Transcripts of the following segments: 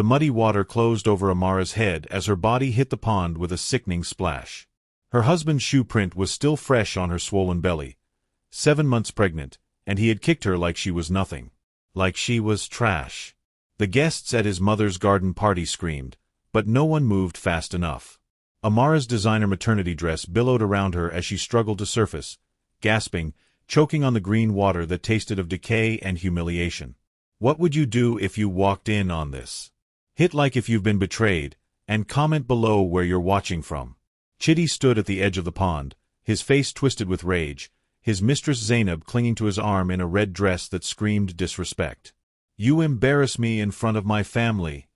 The muddy water closed over Amara's head as her body hit the pond with a sickening splash. Her husband's shoe print was still fresh on her swollen belly. 7 months pregnant, and he had kicked her like she was nothing. Like she was trash. The guests at his mother's garden party screamed, but no one moved fast enough. Amara's designer maternity dress billowed around her as she struggled to surface, gasping, choking on the green water that tasted of decay and humiliation. What would you do if you walked in on this? Hit like if you've been betrayed, and comment below where you're watching from. Chidi stood at the edge of the pond, his face twisted with rage, his mistress Zainab clinging to his arm in a red dress that screamed disrespect. "You embarrass me in front of my family,"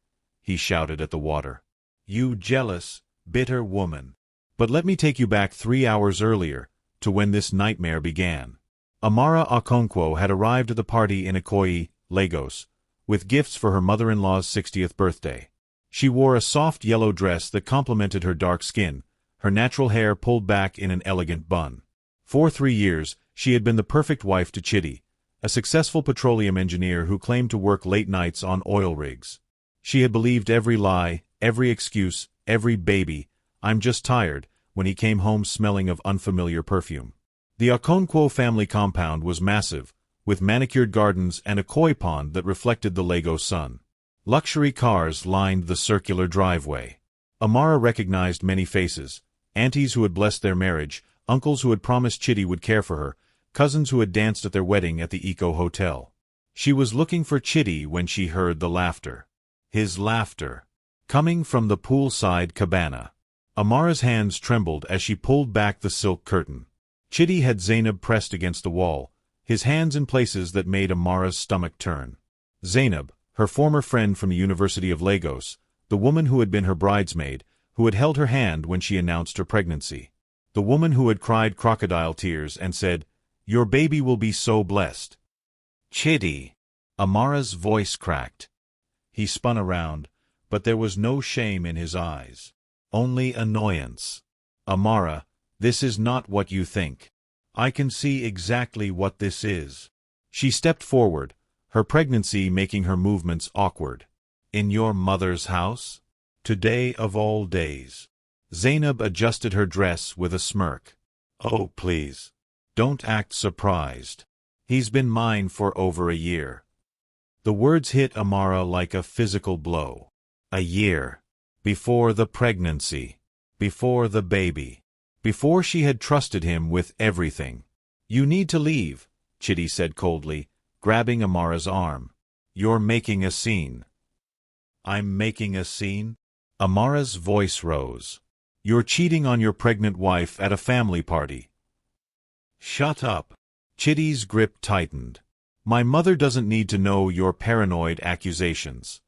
he shouted at the water. "You jealous, bitter woman. But let me take you back 3 hours earlier, to when this nightmare began." Amara Okonkwo had arrived at the party in Ikoyi, Lagos, with gifts for her mother-in-law's 60th birthday. She wore a soft yellow dress that complemented her dark skin, her natural hair pulled back in an elegant bun. For 3 years, she had been the perfect wife to Chidi, a successful petroleum engineer who claimed to work late nights on oil rigs. She had believed every lie, every excuse, every baby, "I'm just tired," when he came home smelling of unfamiliar perfume. The Okonkwo family compound was massive, with manicured gardens and a koi pond that reflected the Lagos sun. Luxury cars lined the circular driveway. Amara recognized many faces: aunties who had blessed their marriage, uncles who had promised Chidi would care for her, cousins who had danced at their wedding at the Eco Hotel. She was looking for Chidi when she heard the laughter. His laughter. Coming from the poolside cabana. Amara's hands trembled as she pulled back the silk curtain. Chidi had Zainab pressed against the wall, his hands in places that made Amara's stomach turn. Zainab, her former friend from the University of Lagos, the woman who had been her bridesmaid, who had held her hand when she announced her pregnancy. The woman who had cried crocodile tears and said, "Your baby will be so blessed." "Chidi." Amara's voice cracked. He spun around, but there was no shame in his eyes. Only annoyance. "Amara, this is not what you think. I can see exactly what this is." She stepped forward, her pregnancy making her movements awkward. "In your mother's house? Today of all days." Zainab adjusted her dress with a smirk. "Oh, please. Don't act surprised. He's been mine for over a year." The words hit Amara like a physical blow. A year. Before the pregnancy. Before the baby. Before she had trusted him with everything. "You need to leave," Chidi said coldly, grabbing Amara's arm. "You're making a scene." "I'm making a scene?" Amara's voice rose. "You're cheating on your pregnant wife at a family party." "Shut up." Chidi's grip tightened. "My mother doesn't need to know your paranoid accusations."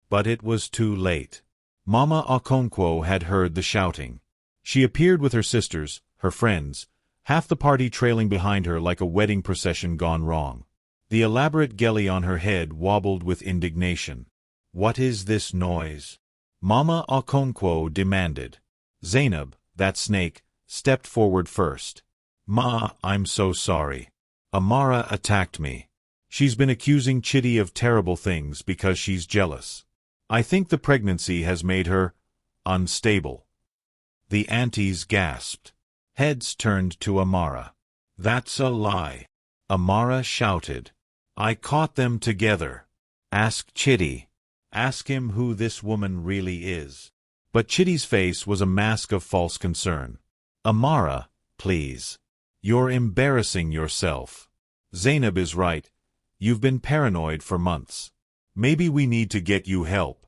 But it was too late. Mama Okonkwo had heard the shouting. She appeared with her sisters, her friends, half the party trailing behind her like a wedding procession gone wrong. The elaborate geli on her head wobbled with indignation. "What is this noise?" Mama Okonkwo demanded. Zainab, that snake, stepped forward first. "Ma, I'm so sorry. Amara attacked me. She's been accusing Chidi of terrible things because she's jealous. I think the pregnancy has made her unstable." The aunties gasped. Heads turned to Amara. "That's a lie." Amara shouted. "I caught them together. Ask Chidi. Ask him who this woman really is." But Chidi's face was a mask of false concern. "Amara, please. You're embarrassing yourself. Zainab is right. You've been paranoid for months. Maybe we need to get you help."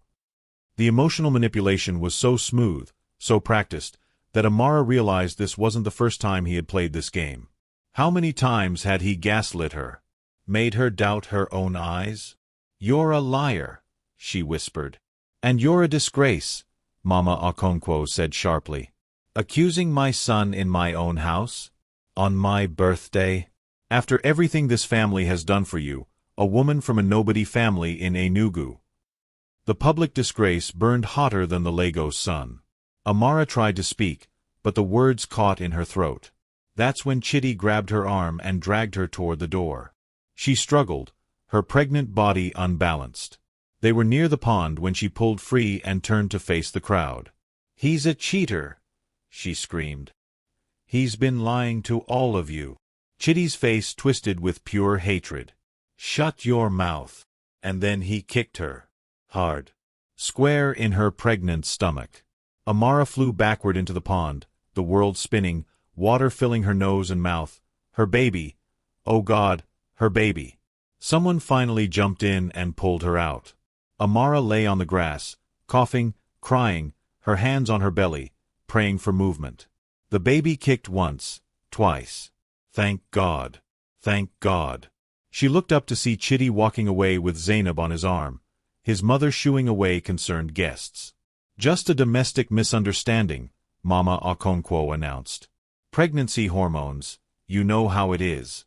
The emotional manipulation was so smooth, so practiced, that Amara realized this wasn't the first time he had played this game. How many times had he gaslit her? Made her doubt her own eyes? "You're a liar," she whispered. "And you're a disgrace," Mama Okonkwo said sharply. "Accusing my son in my own house? On my birthday? After everything this family has done for you, a woman from a nobody family in Enugu." The public disgrace burned hotter than the Lagos sun. Amara tried to speak, but the words caught in her throat. That's when Chidi grabbed her arm and dragged her toward the door. She struggled, her pregnant body unbalanced. They were near the pond when she pulled free and turned to face the crowd. "He's a cheater," she screamed. "He's been lying to all of you." Chitty's face twisted with pure hatred. "Shut your mouth." And then he kicked her. Hard. Square in her pregnant stomach. Amara flew backward into the pond, the world spinning, water filling her nose and mouth. Her baby. Oh God, her baby. Someone finally jumped in and pulled her out. Amara lay on the grass, coughing, crying, her hands on her belly, praying for movement. The baby kicked once, twice. Thank God. Thank God. She looked up to see Chitty walking away with Zainab on his arm, his mother shooing away concerned guests. "Just a domestic misunderstanding," Mama Okonkwo announced. "Pregnancy hormones, you know how it is."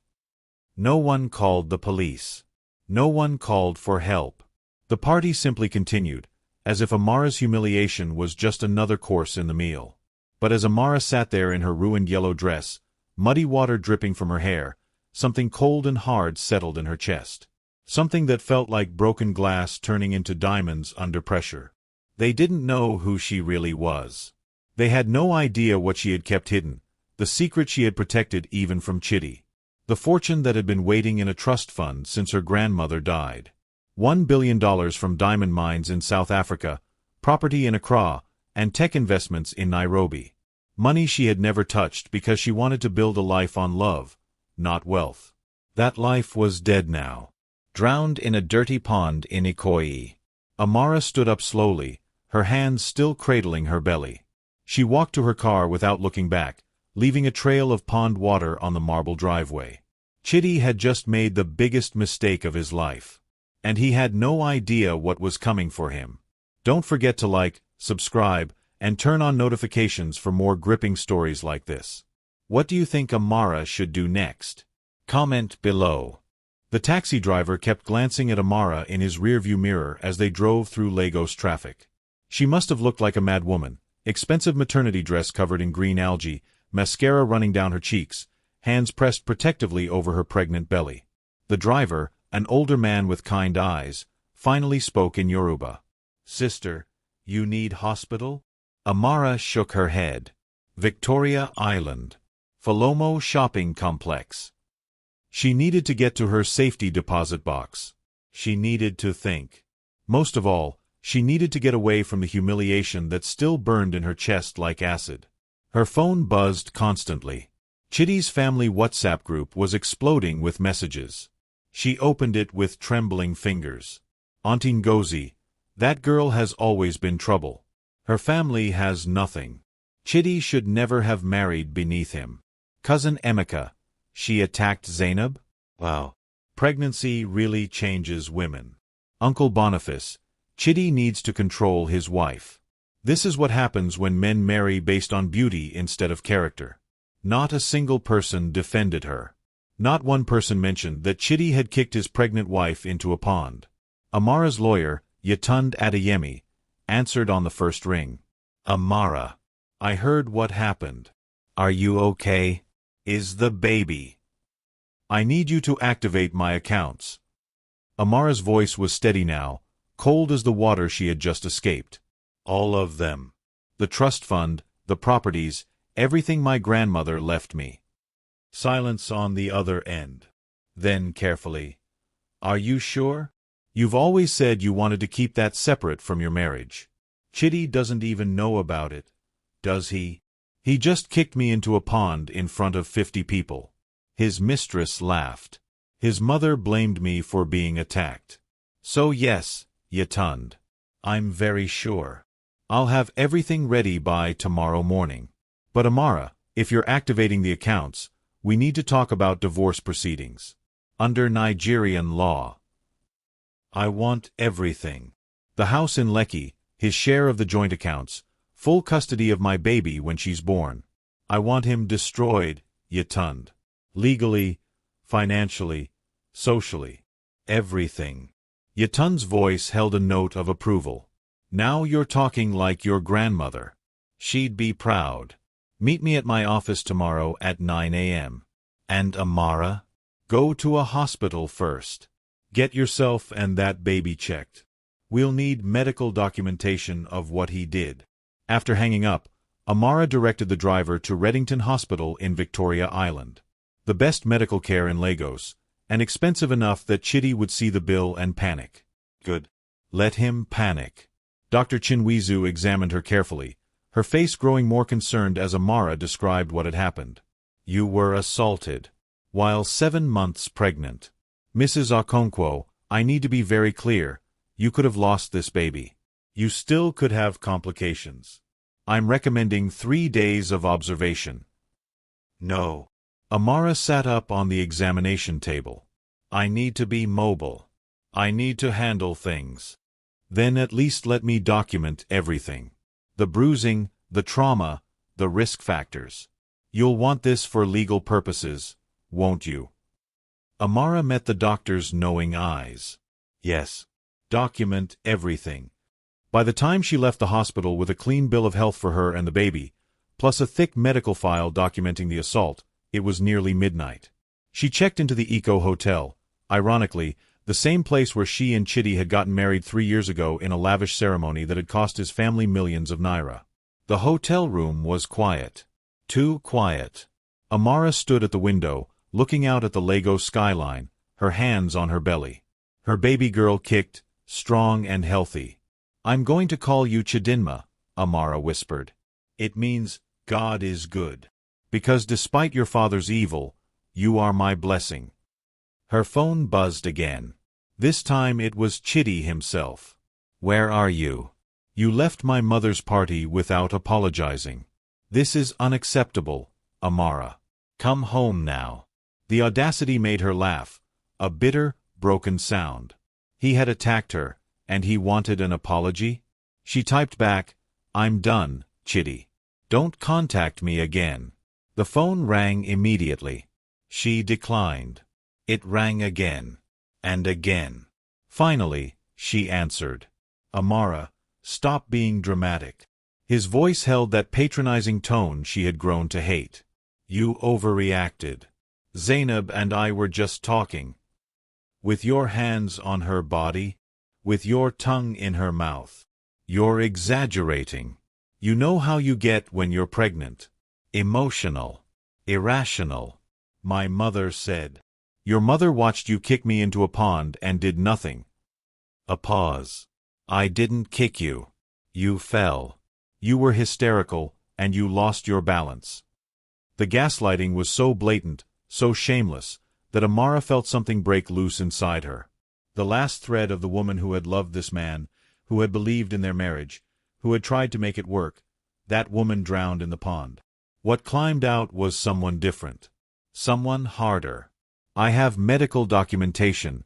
No one called the police. No one called for help. The party simply continued, as if Amara's humiliation was just another course in the meal. But as Amara sat there in her ruined yellow dress, muddy water dripping from her hair, something cold and hard settled in her chest. Something that felt like broken glass turning into diamonds under pressure. They didn't know who she really was. They had no idea what she had kept hidden, the secret she had protected even from Chitty. The fortune that had been waiting in a trust fund since her grandmother died. $1 billion from diamond mines in South Africa, property in Accra, and tech investments in Nairobi. Money she had never touched because she wanted to build a life on love, not wealth. That life was dead now. Drowned in a dirty pond in Ikoyi. Amara stood up slowly, her hands still cradling her belly. She walked to her car without looking back, leaving a trail of pond water on the marble driveway. Chitty had just made the biggest mistake of his life. And he had no idea what was coming for him. Don't forget to like, subscribe, and turn on notifications for more gripping stories like this. What do you think Amara should do next? Comment below. The taxi driver kept glancing at Amara in his rearview mirror as they drove through Lagos traffic. She must have looked like a mad woman, expensive maternity dress covered in green algae, mascara running down her cheeks, hands pressed protectively over her pregnant belly. The driver, an older man with kind eyes, finally spoke in Yoruba. "Sister, you need hospital?" Amara shook her head. Victoria Island. Falomo Shopping Complex. She needed to get to her safety deposit box. She needed to think. Most of all, she needed to get away from the humiliation that still burned in her chest like acid. Her phone buzzed constantly. Chitty's family WhatsApp group was exploding with messages. She opened it with trembling fingers. "Auntie Ngozi, that girl has always been trouble. Her family has nothing. Chitty should never have married beneath him. Cousin Emeka, she attacked Zainab? Wow. Pregnancy really changes women. Uncle Boniface, Chitty needs to control his wife. This is what happens when men marry based on beauty instead of character." Not a single person defended her. Not one person mentioned that Chitty had kicked his pregnant wife into a pond. Amara's lawyer, Yatund Adeyemi, answered on the first ring. "Amara, I heard what happened. Are you okay? Is the baby? I need you to activate my accounts." Amara's voice was steady now, cold as the water she had just escaped. "All of them. The trust fund, the properties, everything my grandmother left me." Silence on the other end. Then carefully, "Are you sure? You've always said you wanted to keep that separate from your marriage. Chitty doesn't even know about it, does he? He just kicked me into a pond in front of 50 people. His mistress laughed. His mother blamed me for being attacked. So yes, Yatund. I'm very sure. I'll have everything ready by tomorrow morning. But Amara, if you're activating the accounts, we need to talk about divorce proceedings. Under Nigerian law. I want everything. The house in Lekki, his share of the joint accounts, full custody of my baby when she's born. I want him destroyed, Yatund. Legally, financially, socially. Everything." Yatund's voice held a note of approval. "Now you're talking like your grandmother. She'd be proud. Meet me at my office tomorrow at 9 a.m. And Amara? Go to a hospital first. Get yourself and that baby checked. We'll need medical documentation of what he did. After hanging up, Amara directed the driver to Reddington Hospital in Victoria Island. The best medical care in Lagos, and expensive enough that Chitty would see the bill and panic. Good. Let him panic. Dr. Chinwizu examined her carefully, her face growing more concerned as Amara described what had happened. You were assaulted while 7 months pregnant. Mrs. Okonkwo, I need to be very clear. You could have lost this baby. You still could have complications. I'm recommending 3 days of observation. No. Amara sat up on the examination table. I need to be mobile. I need to handle things. Then at least let me document everything. The bruising, the trauma, the risk factors. You'll want this for legal purposes, won't you? Amara met the doctor's knowing eyes. Yes. Document everything. By the time she left the hospital with a clean bill of health for her and the baby, plus a thick medical file documenting the assault, it was nearly midnight. She checked into the Eco Hotel, ironically, the same place where she and Chitty had gotten married 3 years ago in a lavish ceremony that had cost his family millions of naira. The hotel room was quiet. Too quiet. Amara stood at the window, looking out at the Lagos skyline, her hands on her belly. Her baby girl kicked, strong and healthy. I'm going to call you Chidinma, Amara whispered. It means, God is good. Because despite your father's evil, you are my blessing. Her phone buzzed again. This time it was Chitty himself. Where are you? You left my mother's party without apologizing. This is unacceptable, Amara. Come home now. The audacity made her laugh, a bitter, broken sound. He had attacked her, and he wanted an apology? She typed back, I'm done, Chitty. Don't contact me again. The phone rang immediately. She declined. It rang again. And again. Finally, she answered. Amara, stop being dramatic. His voice held that patronizing tone she had grown to hate. You overreacted. Zainab and I were just talking. With your hands on her body, with your tongue in her mouth. You're exaggerating. You know how you get when you're pregnant. Emotional. Irrational. My mother said. Your mother watched you kick me into a pond and did nothing. A pause. I didn't kick you. You fell. You were hysterical, and you lost your balance. The gaslighting was so blatant, so shameless, that Amara felt something break loose inside her. The last thread of the woman who had loved this man, who had believed in their marriage, who had tried to make it work, that woman drowned in the pond. What climbed out was someone different. Someone harder. I have medical documentation.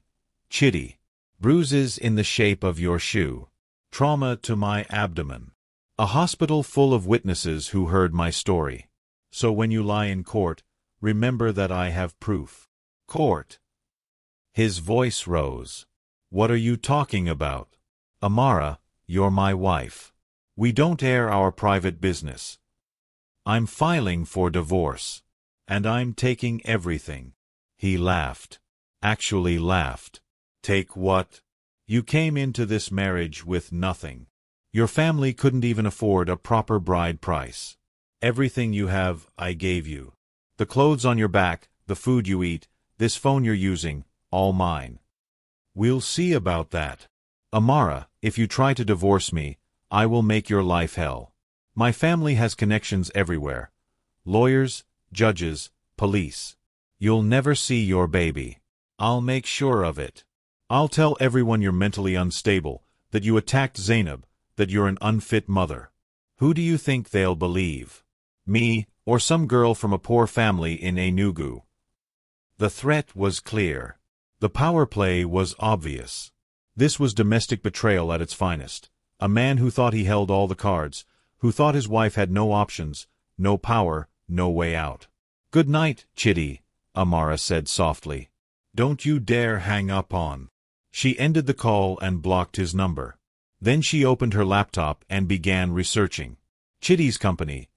Chitty. Bruises in the shape of your shoe. Trauma to my abdomen. A hospital full of witnesses who heard my story. So when you lie in court, remember that I have proof. Court. His voice rose. What are you talking about? Amara, you're my wife. We don't air our private business. I'm filing for divorce. And I'm taking everything. He laughed. Actually laughed. Take what? You came into this marriage with nothing. Your family couldn't even afford a proper bride price. Everything you have, I gave you. The clothes on your back, the food you eat, this phone you're using, all mine. We'll see about that. Amara, if you try to divorce me, I will make your life hell. My family has connections everywhere. Lawyers, judges, police. You'll never see your baby. I'll make sure of it. I'll tell everyone you're mentally unstable, that you attacked Zainab, that you're an unfit mother. Who do you think they'll believe? Me, or some girl from a poor family in Enugu? The threat was clear. The power play was obvious. This was domestic betrayal at its finest. A man who thought he held all the cards, who thought his wife had no options, no power, no way out. Good night, Chitty, Amara said softly. Don't you dare hang up on. She ended the call and blocked his number. Then she opened her laptop and began researching. Chitty's company,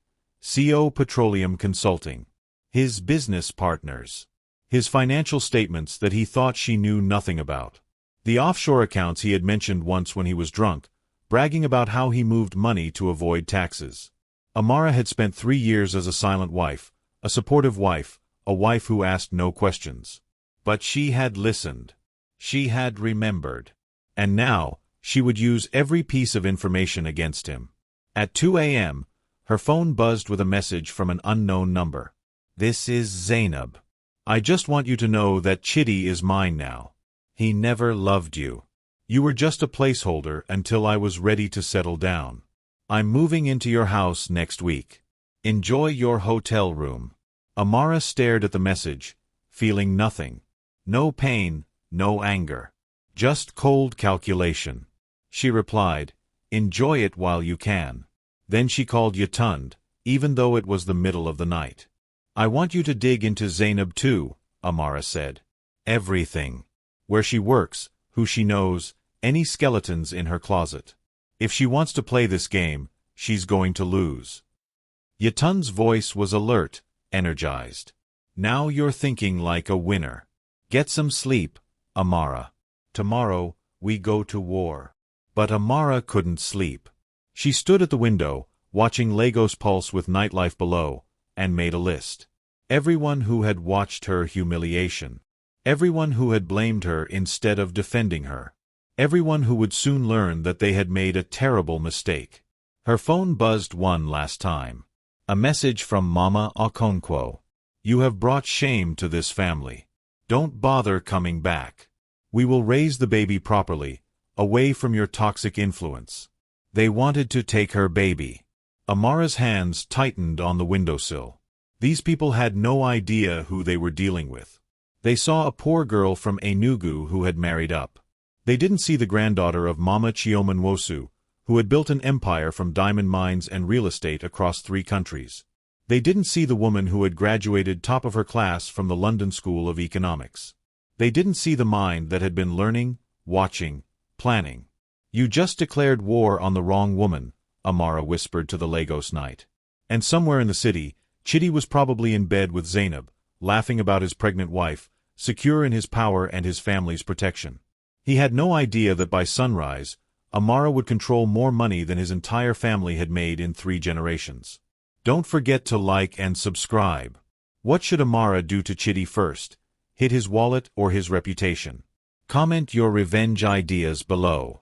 CO Petroleum Consulting. His business partners. His financial statements that he thought she knew nothing about. The offshore accounts he had mentioned once when he was drunk, bragging about how he moved money to avoid taxes. Amara had spent 3 years as a silent wife, a supportive wife, a wife who asked no questions. But she had listened. She had remembered. And now, she would use every piece of information against him. At 2 a.m., her phone buzzed with a message from an unknown number. "This is Zainab. I just want you to know that Chitty is mine now. He never loved you. You were just a placeholder until I was ready to settle down. I'm moving into your house next week. Enjoy your hotel room." Amara stared at the message, feeling nothing. No pain, no anger. Just cold calculation. She replied, "Enjoy it while you can." Then she called Yatund, even though it was the middle of the night. "I want you to dig into Zainab too," Amara said. "Everything. Where she works, who she knows, any skeletons in her closet. If she wants to play this game, she's going to lose." Yatund's voice was alert, energized. "Now you're thinking like a winner. Get some sleep, Amara. Tomorrow, we go to war." But Amara couldn't sleep. She stood at the window, watching Lagos pulse with nightlife below, and made a list. Everyone who had watched her humiliation. Everyone who had blamed her instead of defending her. Everyone who would soon learn that they had made a terrible mistake. Her phone buzzed one last time. A message from Mama Okonkwo. "You have brought shame to this family. Don't bother coming back. We will raise the baby properly, away from your toxic influence." They wanted to take her baby. Amara's hands tightened on the windowsill. These people had no idea who they were dealing with. They saw a poor girl from Enugu who had married up. They didn't see the granddaughter of Mama Chioma Nwosu, who had built an empire from diamond mines and real estate across 3 countries. They didn't see the woman who had graduated top of her class from the London School of Economics. They didn't see the mind that had been learning, watching, planning. "You just declared war on the wrong woman," Amara whispered to the Lagos night. And somewhere in the city, Chitty was probably in bed with Zainab, laughing about his pregnant wife, secure in his power and his family's protection. He had no idea that by sunrise, Amara would control more money than his entire family had made in 3 generations. Don't forget to like and subscribe. What should Amara do to Chitty first? Hit his wallet or his reputation? Comment your revenge ideas below.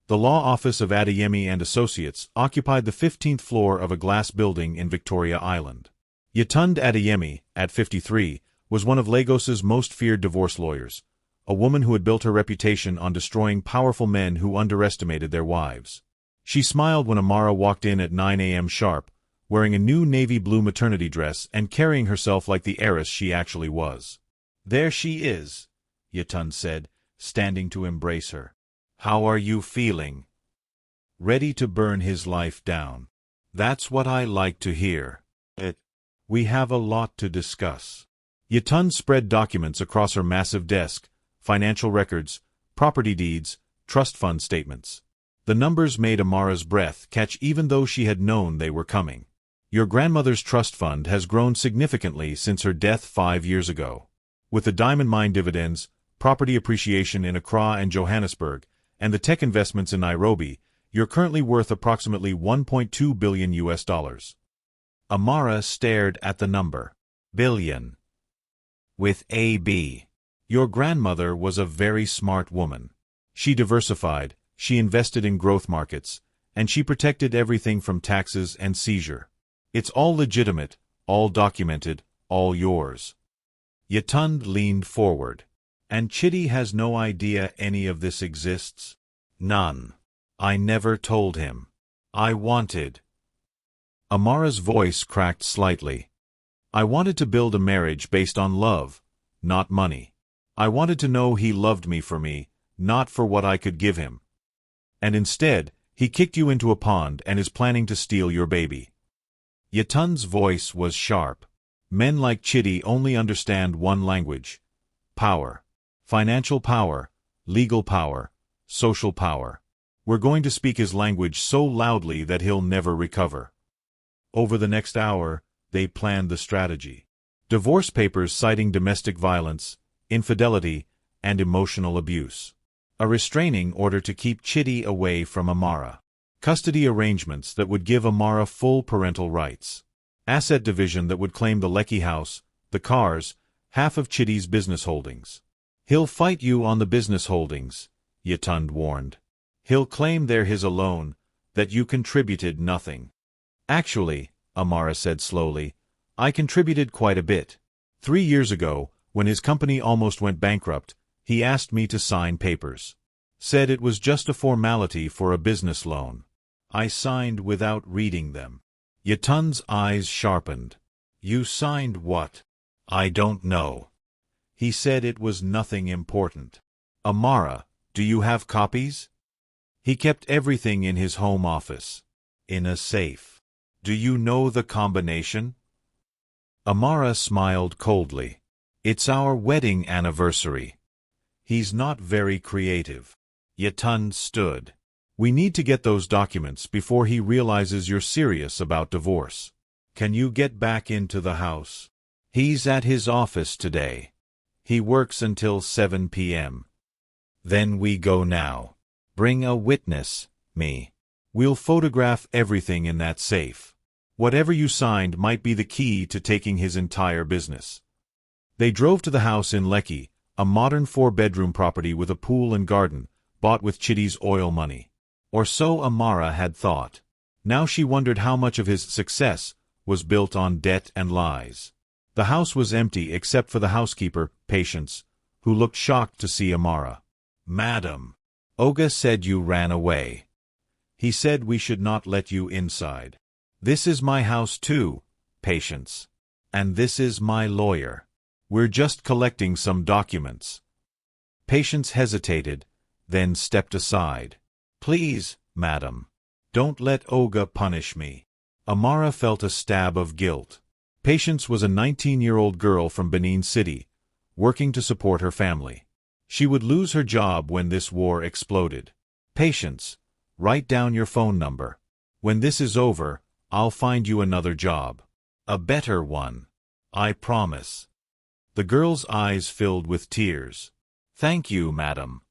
The law office of Adeyemi and Associates occupied the 15th floor of a glass building in Victoria Island. Yatund Adeyemi, at 53, was one of Lagos's most feared divorce lawyers, a woman who had built her reputation on destroying powerful men who underestimated their wives. She smiled when Amara walked in at 9 a.m. sharp, wearing a new navy blue maternity dress and carrying herself like the heiress she actually was. "There she is," Yatund said, standing to embrace her. "How are you feeling?" "Ready to burn his life down." "That's what I like to hear. We have a lot to discuss." Yatund spread documents across her massive desk, financial records, property deeds, trust fund statements. The numbers made Amara's breath catch even though she had known they were coming. "Your grandmother's trust fund has grown significantly since her death 5 years ago. With the diamond mine dividends, property appreciation in Accra and Johannesburg, and the tech investments in Nairobi, you're currently worth approximately $1.2 billion US. Amara stared at the number. Billion. With AB. Your grandmother was a very smart woman. She diversified, she invested in growth markets, and she protected everything from taxes and seizure. It's all legitimate, all documented, all yours." Yatund leaned forward. "And Chitty has no idea any of this exists?" "None. I never told him. I wanted—" Amara's voice cracked slightly. "I wanted to build a marriage based on love, not money. I wanted to know he loved me for me, not for what I could give him. And instead, he kicked you into a pond and is planning to steal your baby." Yatund's voice was sharp. "Men like Chitty only understand one language: power. Financial power, legal power, social power. We're going to speak his language so loudly that he'll never recover." Over the next hour, they planned the strategy. Divorce papers citing domestic violence, infidelity, and emotional abuse. A restraining order to keep Chitty away from Amara. Custody arrangements that would give Amara full parental rights. Asset division that would claim the Lecky house, the cars, half of Chitty's business holdings. He'll fight you on the business holdings, Yatund warned. He'll claim they're his alone, that you contributed nothing. Actually, Amara said slowly, I contributed quite a bit. 3 years ago, when his company almost went bankrupt, he asked me to sign papers. Said it was just a formality for a business loan. I signed without reading them. Yatund's eyes sharpened. You signed what? I don't know. He said it was nothing important. Amara, do you have copies? He kept everything in his home office. In a safe. Do you know the combination? Amara smiled coldly. It's our wedding anniversary. He's not very creative. Yatund stood. We need to get those documents before he realizes you're serious about divorce. Can you get back into the house? He's at his office today. He works until 7 p.m. Then we go now. Bring a witness, me. We'll photograph everything in that safe. Whatever you signed might be the key to taking his entire business. They drove to the house in Lecky, a modern 4-bedroom property with a pool and garden, bought with Chitty's oil money. Or so Amara had thought. Now she wondered how much of his success was built on debt and lies. The house was empty except for the housekeeper, Patience, who looked shocked to see Amara. Madam, Oga said you ran away. He said we should not let you inside. This is my house too, Patience. And this is my lawyer. We're just collecting some documents. Patience hesitated, then stepped aside. Please, madam. Don't let Oga punish me. Amara felt a stab of guilt. Patience was a 19-year-old girl from Benin City, working to support her family. She would lose her job when this war exploded. Patience, write down your phone number. When this is over, I'll find you another job. A better one. I promise. The girl's eyes filled with tears. Thank you, madam.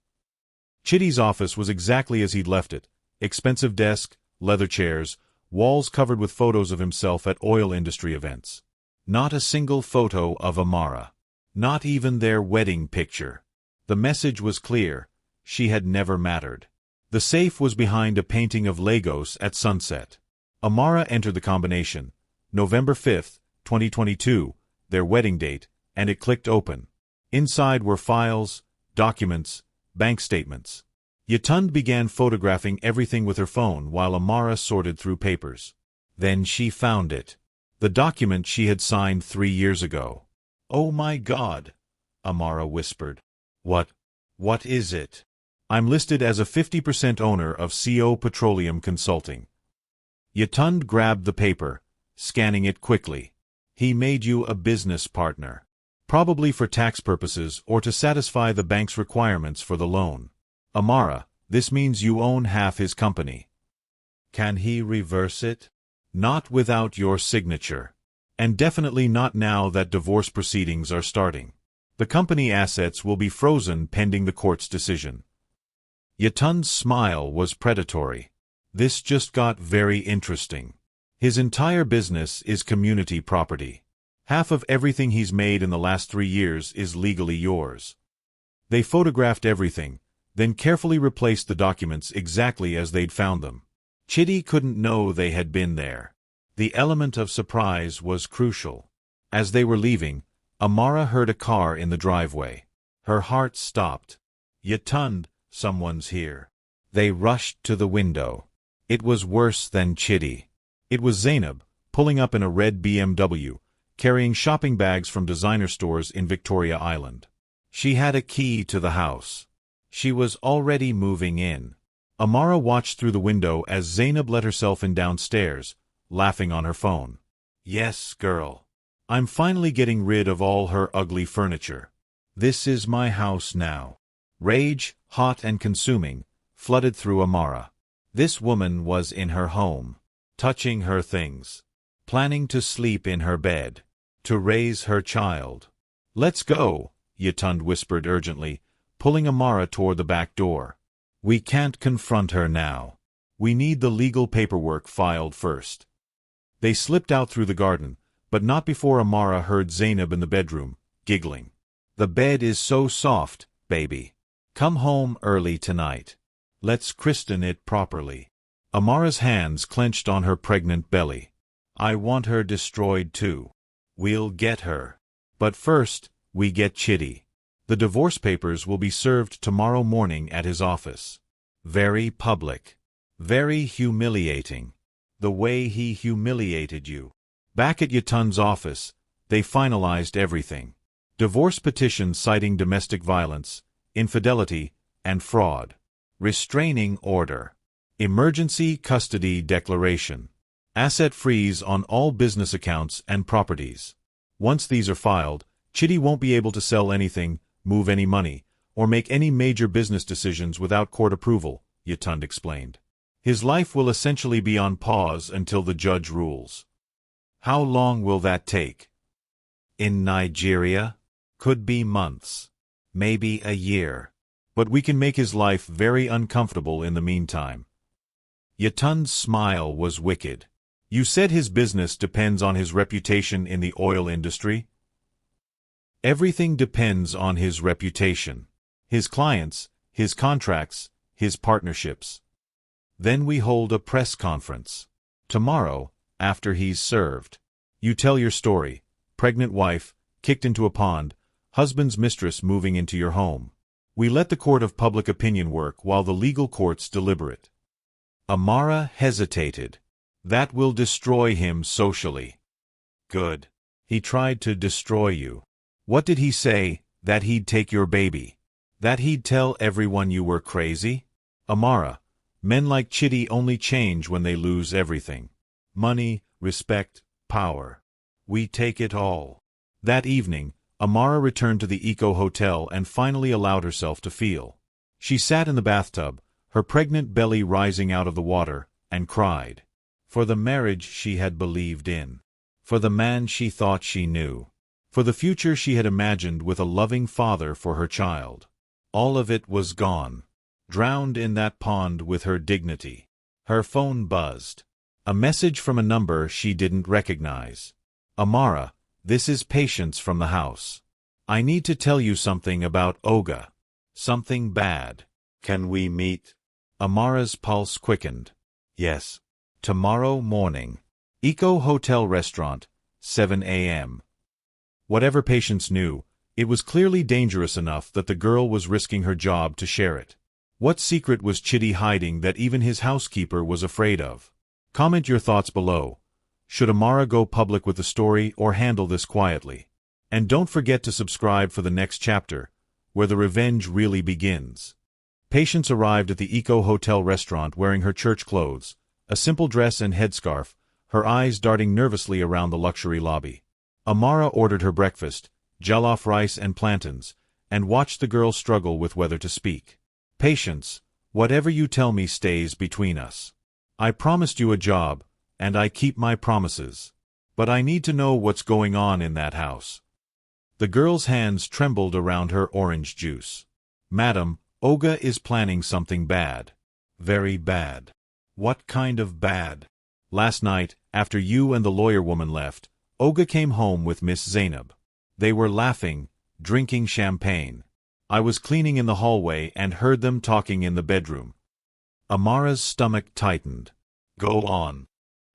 Chitty's office was exactly as he'd left it. Expensive desk, leather chairs, walls covered with photos of himself at oil industry events. Not a single photo of Amara. Not even their wedding picture. The message was clear. She had never mattered. The safe was behind a painting of Lagos at sunset. Amara entered the combination. November 5th, 2022, their wedding date, and it clicked open. Inside were files, documents, bank statements. Yatund began photographing everything with her phone while Amara sorted through papers. Then she found it. The document she had signed 3 years ago. Oh my God, Amara whispered. What is it? I'm listed as a 50% owner of CO Petroleum Consulting. Yatund grabbed the paper, scanning it quickly. He made you a business partner. Probably for tax purposes or to satisfy the bank's requirements for the loan. Amara, this means you own half his company. Can he reverse it? Not without your signature. And definitely not now that divorce proceedings are starting. The company assets will be frozen pending the court's decision. Yatund's smile was predatory. This just got very interesting. His entire business is community property. Half of everything he's made in the last 3 years is legally yours. They photographed everything, then carefully replaced the documents exactly as they'd found them. Chitty couldn't know they had been there. The element of surprise was crucial. As they were leaving, Amara heard a car in the driveway. Her heart stopped. Yatund, someone's here. They rushed to the window. It was worse than Chitty. It was Zainab, pulling up in a red BMW, carrying shopping bags from designer stores in Victoria Island. She had a key to the house. She was already moving in. Amara watched through the window as Zainab let herself in downstairs, laughing on her phone. Yes, girl. I'm finally getting rid of all her ugly furniture. This is my house now. Rage, hot and consuming, flooded through Amara. This woman was in her home, touching her things, planning to sleep in her bed, to raise her child. Let's go, Yatund whispered urgently, pulling Amara toward the back door. We can't confront her now. We need the legal paperwork filed first. They slipped out through the garden, but not before Amara heard Zainab in the bedroom, giggling. The bed is so soft, baby. Come home early tonight. Let's christen it properly. Amara's hands clenched on her pregnant belly. I want her destroyed too. We'll get her. But first, we get Chitty. The divorce papers will be served tomorrow morning at his office. Very public. Very humiliating. The way he humiliated you. Back at Yatun's office, they finalized everything. Divorce petition citing domestic violence, infidelity, and fraud. Restraining order. Emergency custody declaration. Asset freeze on all business accounts and properties. Once these are filed, Chitty won't be able to sell anything, move any money, or make any major business decisions without court approval, Yatun explained. His life will essentially be on pause until the judge rules. How long will that take? In Nigeria? Could be months. Maybe a year. But we can make his life very uncomfortable in the meantime. Yatun's smile was wicked. You said his business depends on his reputation in the oil industry? Everything depends on his reputation. His clients, his contracts, his partnerships. Then we hold a press conference. Tomorrow, after he's served. You tell your story. Pregnant wife, kicked into a pond, husband's mistress moving into your home. We let the court of public opinion work while the legal courts deliberate. Amara hesitated. That will destroy him socially. Good. He tried to destroy you. What did he say? That he'd take your baby? That he'd tell everyone you were crazy? Amara, men like Chitty only change when they lose everything. Money, respect, power. We take it all. That evening, Amara returned to the Eco Hotel and finally allowed herself to feel. She sat in the bathtub, her pregnant belly rising out of the water, and cried. For the marriage she had believed in. For the man she thought she knew. For the future she had imagined with a loving father for her child. All of it was gone. Drowned in that pond with her dignity. Her phone buzzed. A message from a number she didn't recognize. Amara, this is Patience from the house. I need to tell you something about Oga. Something bad. Can we meet? Amara's pulse quickened. Yes. Tomorrow morning. Eco Hotel Restaurant, 7 a.m. Whatever Patience knew, it was clearly dangerous enough that the girl was risking her job to share it. What secret was Chitty hiding that even his housekeeper was afraid of? Comment your thoughts below. Should Amara go public with the story or handle this quietly? And don't forget to subscribe for the next chapter, where the revenge really begins. Patience arrived at the Eco Hotel restaurant wearing her church clothes, a simple dress and headscarf, her eyes darting nervously around the luxury lobby. Amara ordered her breakfast, jollof rice and plantains, and watched the girl struggle with whether to speak. Patience, whatever you tell me stays between us. I promised you a job, and I keep my promises. But I need to know what's going on in that house. The girl's hands trembled around her orange juice. Madam, Oga is planning something bad. Very bad. What kind of bad? Last night, after you and the lawyer woman left, Oga came home with Miss Zainab. They were laughing, drinking champagne. I was cleaning in the hallway and heard them talking in the bedroom. Amara's stomach tightened. Go on.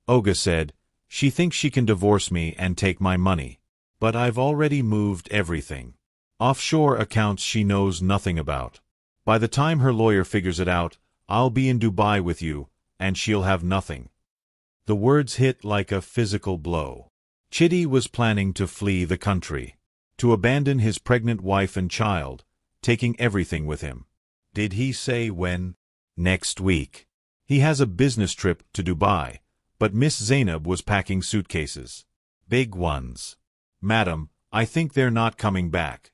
Oga said, she thinks she can divorce me and take my money. But I've already moved everything. Offshore accounts she knows nothing about. By the time her lawyer figures it out, I'll be in Dubai with you, and she'll have nothing. The words hit like a physical blow. Chitty was planning to flee the country. To abandon his pregnant wife and child, taking everything with him. Did he say when? Next week. He has a business trip to Dubai, but Miss Zainab was packing suitcases. Big ones. Madam, I think they're not coming back.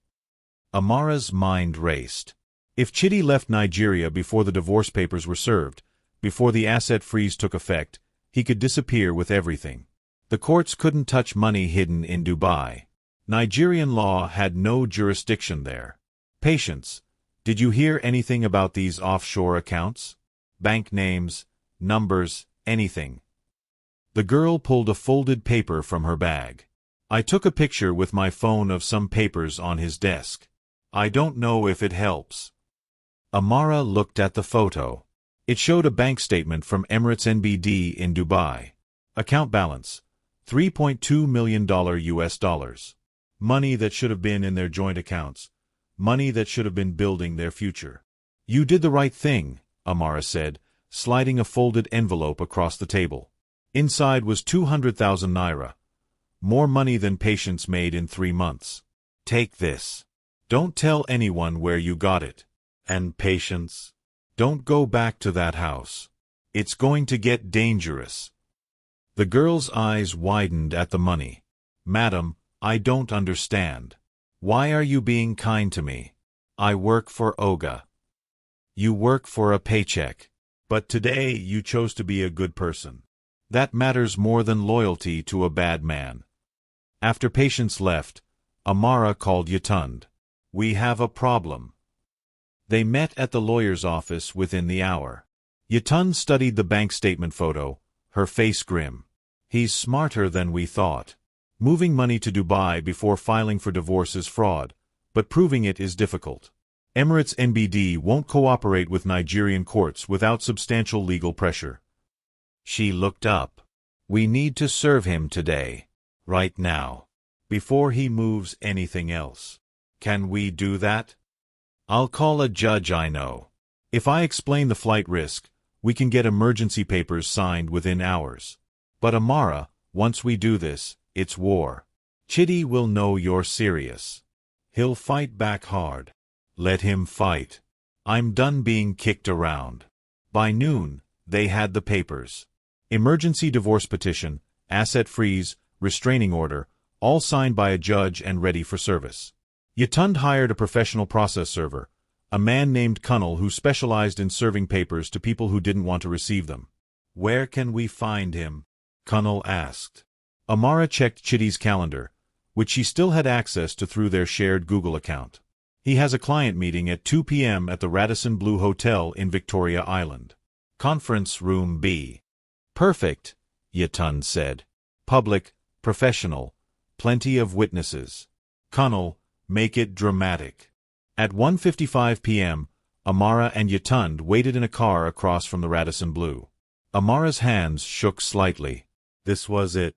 Amara's mind raced. If Chitty left Nigeria before the divorce papers were served, before the asset freeze took effect, he could disappear with everything. The courts couldn't touch money hidden in Dubai. Nigerian law had no jurisdiction there. Patience, Did you hear anything about these offshore accounts? Bank names, numbers, anything. The girl pulled a folded paper from her bag. I took a picture with my phone of some papers on his desk. I don't know if it helps. Amara looked at the photo. It showed a bank statement from Emirates NBD in Dubai. Account balance, $3.2 million US dollars. Money that should have been in their joint accounts. Money that should have been building their future. You did the right thing, Amara said, sliding a folded envelope across the table. Inside was 200,000 naira. More money than Patience made in 3 months. Take this. Don't tell anyone where you got it. And Patience, don't go back to that house. It's going to get dangerous. The girl's eyes widened at the money. Madam, I don't understand. Why are you being kind to me? I work for Oga. You work for a paycheck. But today you chose to be a good person. That matters more than loyalty to a bad man. After Patience left, Amara called Yatund. We have a problem. They met at the lawyer's office within the hour. Yatund studied the bank statement photo, her face grim. He's smarter than we thought. Moving money to Dubai before filing for divorce is fraud, but proving it is difficult. Emirates NBD won't cooperate with Nigerian courts without substantial legal pressure. She looked up. We need to serve him today. Right now. Before he moves anything else. Can we do that? I'll call a judge I know. If I explain the flight risk, we can get emergency papers signed within hours. But Amara, once we do this, it's war. Chidi will know you're serious. He'll fight back hard. Let him fight. I'm done being kicked around. By noon, they had the papers. Emergency divorce petition, asset freeze, restraining order, all signed by a judge and ready for service. Yatund hired a professional process server, a man named Kunal who specialized in serving papers to people who didn't want to receive them. Where can we find him? Kunal asked. Amara checked Chidi's calendar, which she still had access to through their shared Google account. He has a client meeting at 2 p.m. at the Radisson Blu Hotel in Victoria Island. Conference Room B. Perfect, Yatund said. Public, professional, plenty of witnesses. Kunal, make it dramatic. At 1:55 p.m., Amara and Yatund waited in a car across from the Radisson Blu. Amara's hands shook slightly. This was it.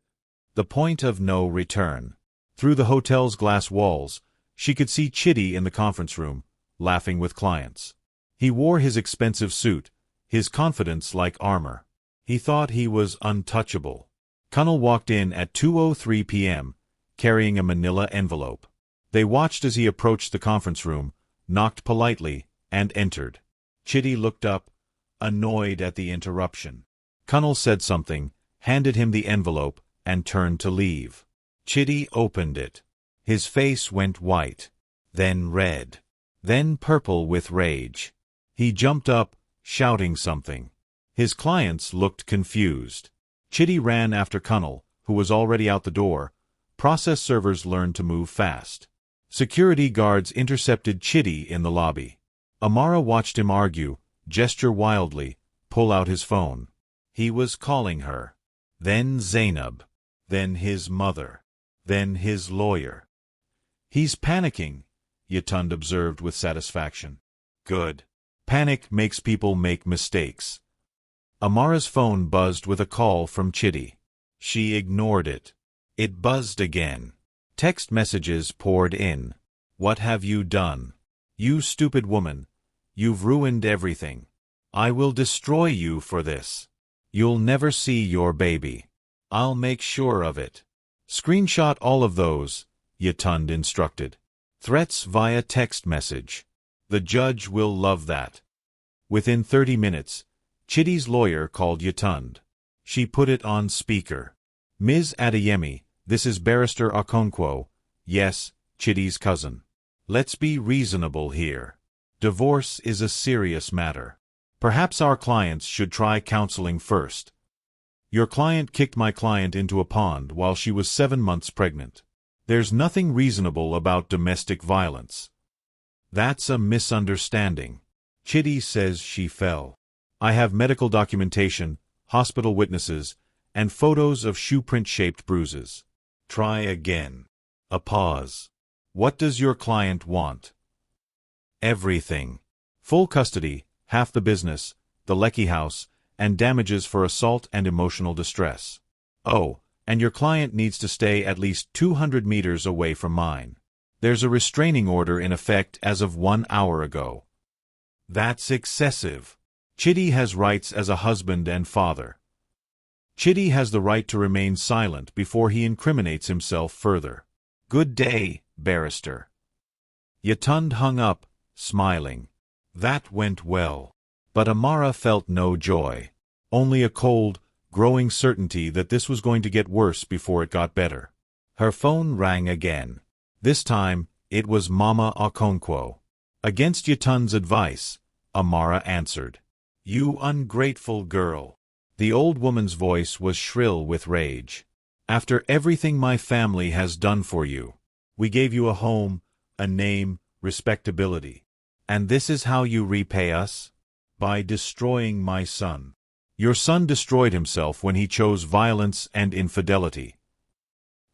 The point of no return. Through the hotel's glass walls, she could see Chidi in the conference room, laughing with clients. He wore his expensive suit, his confidence like armor. He thought he was untouchable. Kunal walked in at 2:03 p.m., carrying a manila envelope. They watched as he approached the conference room, knocked politely, and entered. Chidi looked up, annoyed at the interruption. Kunal said something, handed him the envelope, and turned to leave. Chidi opened it. His face went white, then red, then purple with rage. He jumped up, shouting something. His clients looked confused. Chidi ran after Kunal, who was already out the door. Process servers learned to move fast. Security guards intercepted Chidi in the lobby. Amara watched him argue, gesture wildly, pull out his phone. He was calling her. Then Zainab. Then his mother. Then his lawyer. He's panicking, Yatund observed with satisfaction. Good. Panic makes people make mistakes. Amara's phone buzzed with a call from Chidi. She ignored it. It buzzed again. Text messages poured in. What have you done? You stupid woman. You've ruined everything. I will destroy you for this. You'll never see your baby. I'll make sure of it. Screenshot all of those, Yatund instructed. Threats via text message. The judge will love that. Within 30 minutes, Chidi's lawyer called Yatund. She put it on speaker. Ms. Adeyemi, this is Barrister Okonkwo. Yes, Chidi's cousin. Let's be reasonable here. Divorce is a serious matter. Perhaps our clients should try counseling first. Your client kicked my client into a pond while she was 7 months pregnant. There's nothing reasonable about domestic violence. That's a misunderstanding. Chitty says she fell. I have medical documentation, hospital witnesses, and photos of shoe print-shaped bruises. Try again. A pause. What does your client want? Everything. Full custody, half the business, the Lecky house, and damages for assault and emotional distress. Oh, and your client needs to stay at least 200 meters away from mine. There's a restraining order in effect as of 1 hour ago. That's excessive. Chitty has rights as a husband and father. Chitty has the right to remain silent before he incriminates himself further. Good day, barrister. Yatund hung up, smiling. That went well. But Amara felt no joy. Only a cold, growing certainty that this was going to get worse before it got better. Her phone rang again. This time, it was Mama Okonkwo. Against Yatund's advice, Amara answered. You ungrateful girl. The old woman's voice was shrill with rage. After everything my family has done for you, we gave you a home, a name, respectability. And this is how you repay us? By destroying my son. Your son destroyed himself when he chose violence and infidelity.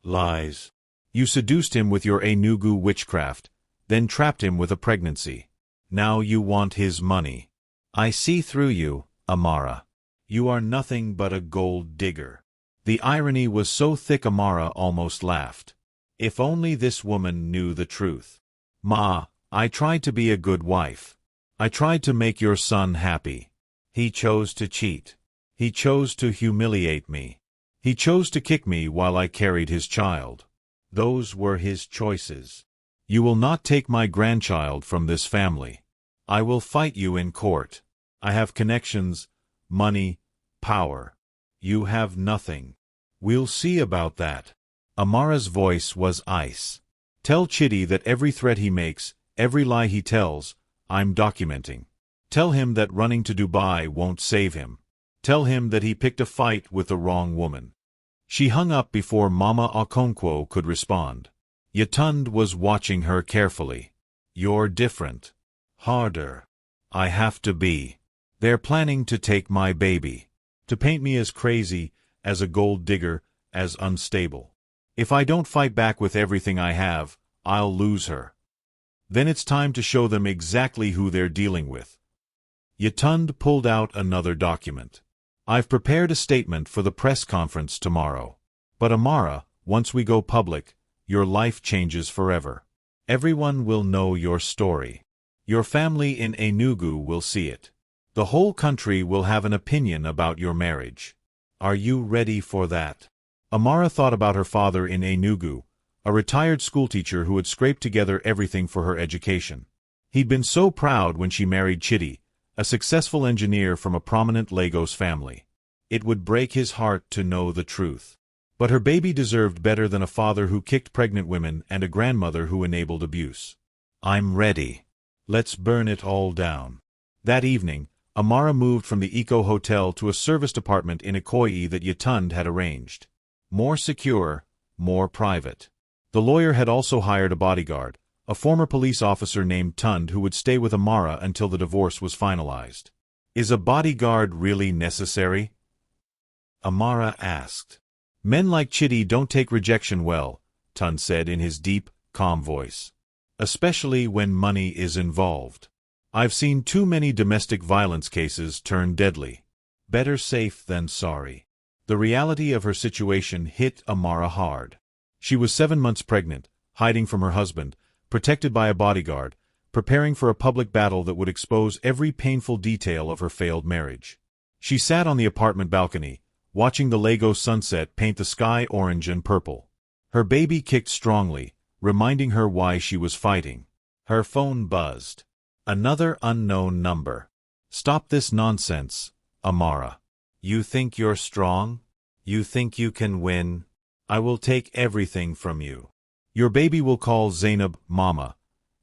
Lies. You seduced him with your Enugu witchcraft, then trapped him with a pregnancy. Now you want his money. I see through you, Amara. You are nothing but a gold digger. The irony was so thick Amara almost laughed. If only this woman knew the truth. Ma, I tried to be a good wife. I tried to make your son happy. He chose to cheat. He chose to humiliate me. He chose to kick me while I carried his child. Those were his choices. You will not take my grandchild from this family. I will fight you in court. I have connections, money, power. You have nothing. We'll see about that. Amara's voice was ice. Tell Chitty that every threat he makes, every lie he tells, I'm documenting. Tell him that running to Dubai won't save him. Tell him that he picked a fight with the wrong woman. She hung up before Mama Okonkwo could respond. Yatund was watching her carefully. You're different. Harder. I have to be. They're planning to take my baby. To paint me as crazy, as a gold digger, as unstable. If I don't fight back with everything I have, I'll lose her. Then it's time to show them exactly who they're dealing with. Yatund pulled out another document. I've prepared a statement for the press conference tomorrow. But Amara, once we go public, your life changes forever. Everyone will know your story. Your family in Enugu will see it. The whole country will have an opinion about your marriage. Are you ready for that? Amara thought about her father in Enugu, a retired schoolteacher who had scraped together everything for her education. He'd been so proud when she married Chitty, a successful engineer from a prominent Lagos family. It would break his heart to know the truth. But her baby deserved better than a father who kicked pregnant women and a grandmother who enabled abuse. I'm ready. Let's burn it all down. That evening, Amara moved from the Eco Hotel to a serviced apartment in Ikoyi that Yatund had arranged. More secure, more private. The lawyer had also hired a bodyguard, a former police officer named Tund who would stay with Amara until the divorce was finalized. Is a bodyguard really necessary? Amara asked. Men like Chitty don't take rejection well, Tund said in his deep, calm voice. Especially when money is involved. I've seen too many domestic violence cases turn deadly. Better safe than sorry. The reality of her situation hit Amara hard. She was 7 months pregnant, hiding from her husband, protected by a bodyguard, preparing for a public battle that would expose every painful detail of her failed marriage. She sat on the apartment balcony, watching the Lagos sunset paint the sky orange and purple. Her baby kicked strongly, reminding her why she was fighting. Her phone buzzed. Another unknown number. Stop this nonsense, Amara. You think you're strong? You think you can win? I will take everything from you. Your baby will call Zainab Mama,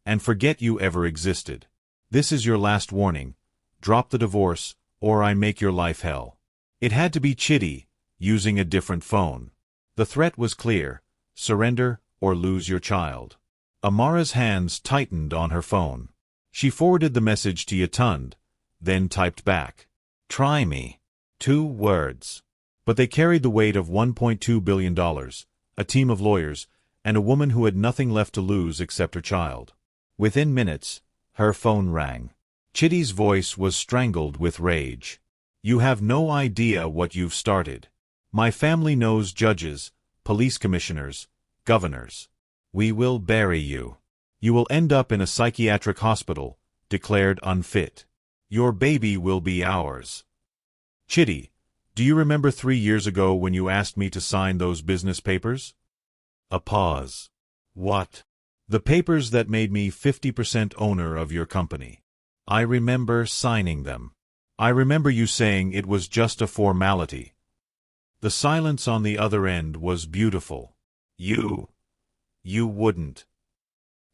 and forget you ever existed. This is your last warning. Drop the divorce, or I make your life hell. It had to be Chitty, using a different phone. The threat was clear: surrender or lose your child. Amara's hands tightened on her phone. She forwarded the message to Yatund, then typed back, "Try me." 2 words. But they carried the weight of $1.2 billion, a team of lawyers, and a woman who had nothing left to lose except her child. Within minutes, her phone rang. Chitty's voice was strangled with rage. "You have no idea what you've started. My family knows judges, police commissioners, governors. We will bury you. You will end up in a psychiatric hospital, declared unfit. Your baby will be ours." "Chitty, do you remember 3 years ago when you asked me to sign those business papers?" A pause. "What?" "The papers that made me 50% owner of your company. I remember signing them. I remember you saying it was just a formality." The silence on the other end was beautiful. You wouldn't."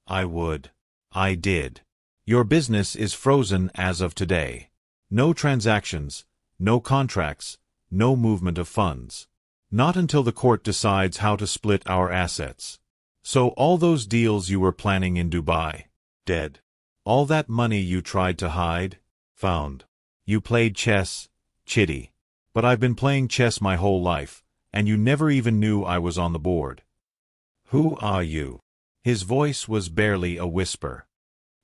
"I would. I did. Your business is frozen as of today. No transactions, no contracts, no movement of funds. Not until the court decides how to split our assets. So all those deals you were planning in Dubai, dead. All that money you tried to hide, found. You played chess, Chitty. But I've been playing chess my whole life, and you never even knew I was on the board." "Who are you?" His voice was barely a whisper.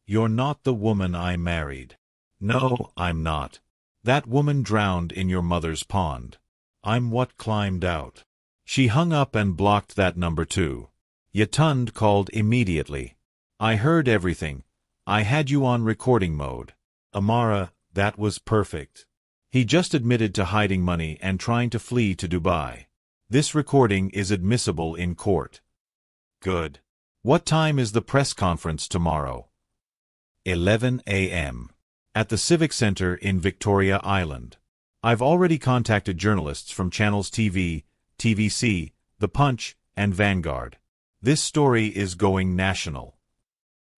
"You're not the woman I married." "No, I'm not. That woman drowned in your mother's pond. I'm what climbed out." She hung up and blocked that number too. Yatund called immediately. "I heard everything. I had you on recording mode. Amara, that was perfect. He just admitted to hiding money and trying to flee to Dubai. This recording is admissible in court." "Good. What time is the press conference tomorrow?" 11 a.m. At the Civic Center in Victoria Island. I've already contacted journalists from channels TV, TVC, The Punch, and Vanguard. This story is going national.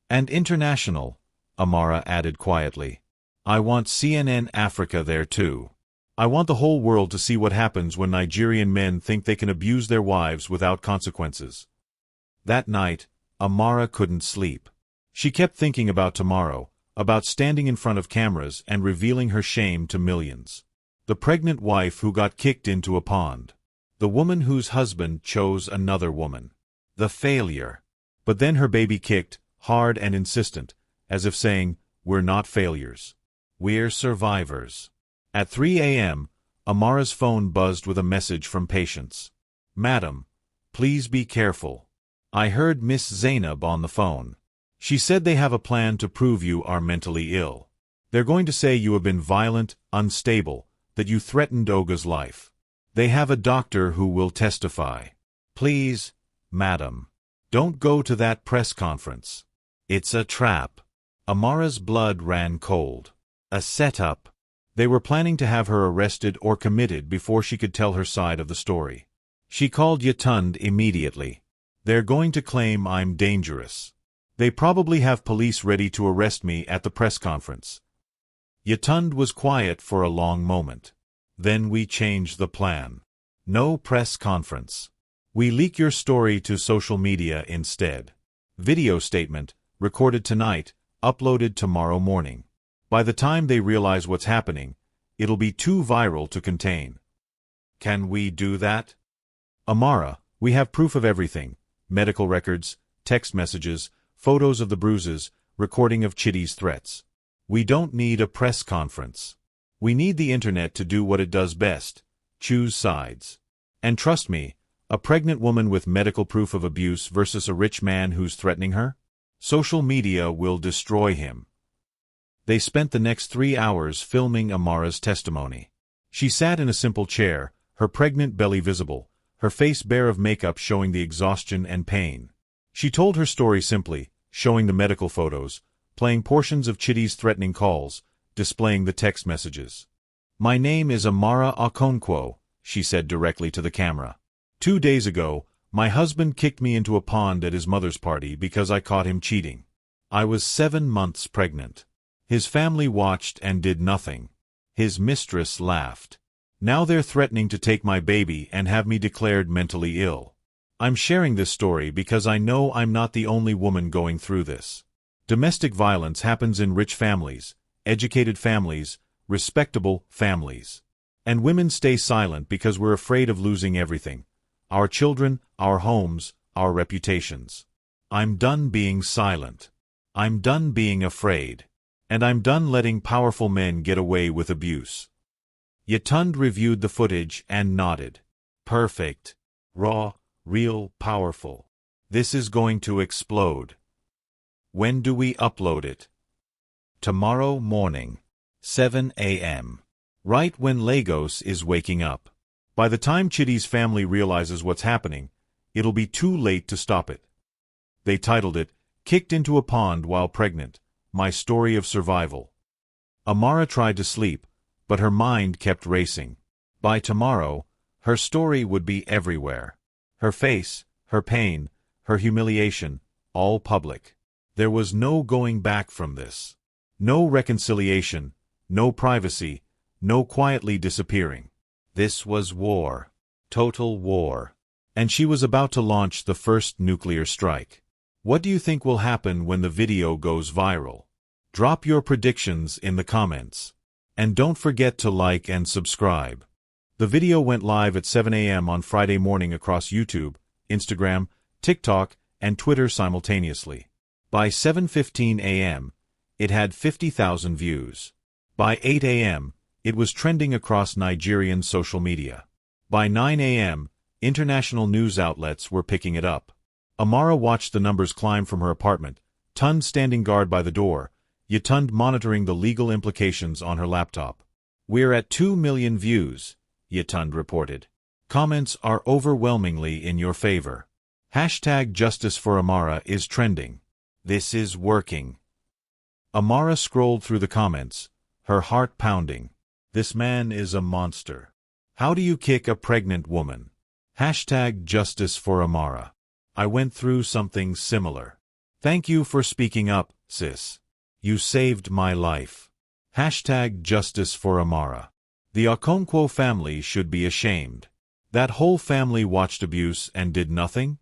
"And international," Amara added quietly. "I want CNN Africa there too. I want the whole world to see what happens when Nigerian men think they can abuse their wives without consequences." That night, Amara couldn't sleep. She kept thinking about tomorrow, about standing in front of cameras and revealing her shame to millions. The pregnant wife who got kicked into a pond. The woman whose husband chose another woman. The failure. But then her baby kicked, hard and insistent, as if saying, "We're not failures. We're survivors." At 3 a.m., Amara's phone buzzed with a message from patients. "Madam, please be careful. I heard Miss Zainab on the phone. She said they have a plan to prove you are mentally ill. They're going to say you have been violent, unstable, that you threatened Oga's life. They have a doctor who will testify. Please, madam, don't go to that press conference. It's a trap." Amara's blood ran cold. A setup. They were planning to have her arrested or committed before she could tell her side of the story. She called Yatund immediately. "They're going to claim I'm dangerous. They probably have police ready to arrest me at the press conference." Yatund was quiet for a long moment. "Then we change the plan. No press conference. We leak your story to social media instead. Video statement, recorded tonight, uploaded tomorrow morning. By the time they realize what's happening, it'll be too viral to contain." "Can we do that?" "Amara, we have proof of everything. Medical records, text messages, photos of the bruises, recording of Chitty's threats. We don't need a press conference. We need the internet to do what it does best, choose sides. And trust me, a pregnant woman with medical proof of abuse versus a rich man who's threatening her? Social media will destroy him." They spent the next 3 hours filming Amara's testimony. She sat in a simple chair, her pregnant belly visible, her face bare of makeup showing the exhaustion and pain. She told her story simply, showing the medical photos, playing portions of Chitty's threatening calls, displaying the text messages. "My name is Amara Okonkwo," she said directly to the camera. 2 days ago, my husband kicked me into a pond at his mother's party because I caught him cheating. I was 7 months pregnant. His family watched and did nothing. His mistress laughed. Now they're threatening to take my baby and have me declared mentally ill. I'm sharing this story because I know I'm not the only woman going through this. Domestic violence happens in rich families, educated families, respectable families. And women stay silent because we're afraid of losing everything. Our children, our homes, our reputations. I'm done being silent. I'm done being afraid. And I'm done letting powerful men get away with abuse. Yatund reviewed the footage and nodded. Perfect. Raw, real, powerful. This is going to explode. When do we upload it? Tomorrow morning. 7 a.m. Right when Lagos is waking up. By the time Chitty's family realizes what's happening, it'll be too late to stop it. They titled it, Kicked into a Pond While Pregnant, My Story of Survival. Amara tried to sleep, but her mind kept racing. By tomorrow, her story would be everywhere. Her face, her pain, her humiliation, all public. There was no going back from this. No reconciliation, no privacy, no quietly disappearing. This was war. Total war. And she was about to launch the first nuclear strike. What do you think will happen when the video goes viral? Drop your predictions in the comments. And don't forget to like and subscribe. The video went live at 7 a.m. on Friday morning across YouTube, Instagram, TikTok, and Twitter simultaneously. By 7:15 a.m., it had 50,000 views. By 8 a.m., it was trending across Nigerian social media. By 9 a.m., international news outlets were picking it up. Amara watched the numbers climb from her apartment, Tund standing guard by the door, Yatund monitoring the legal implications on her laptop. We're at 2 million views, Yatund reported. Comments are overwhelmingly in your favor. Hashtag Justice for Amara is trending. This is working. Amara scrolled through the comments, her heart pounding. This man is a monster. How do you kick a pregnant woman? Hashtag Justice for Amara. I went through something similar. Thank you for speaking up, sis. You saved my life. Hashtag Justice for Amara. The Okonkwo family should be ashamed. That whole family watched abuse and did nothing?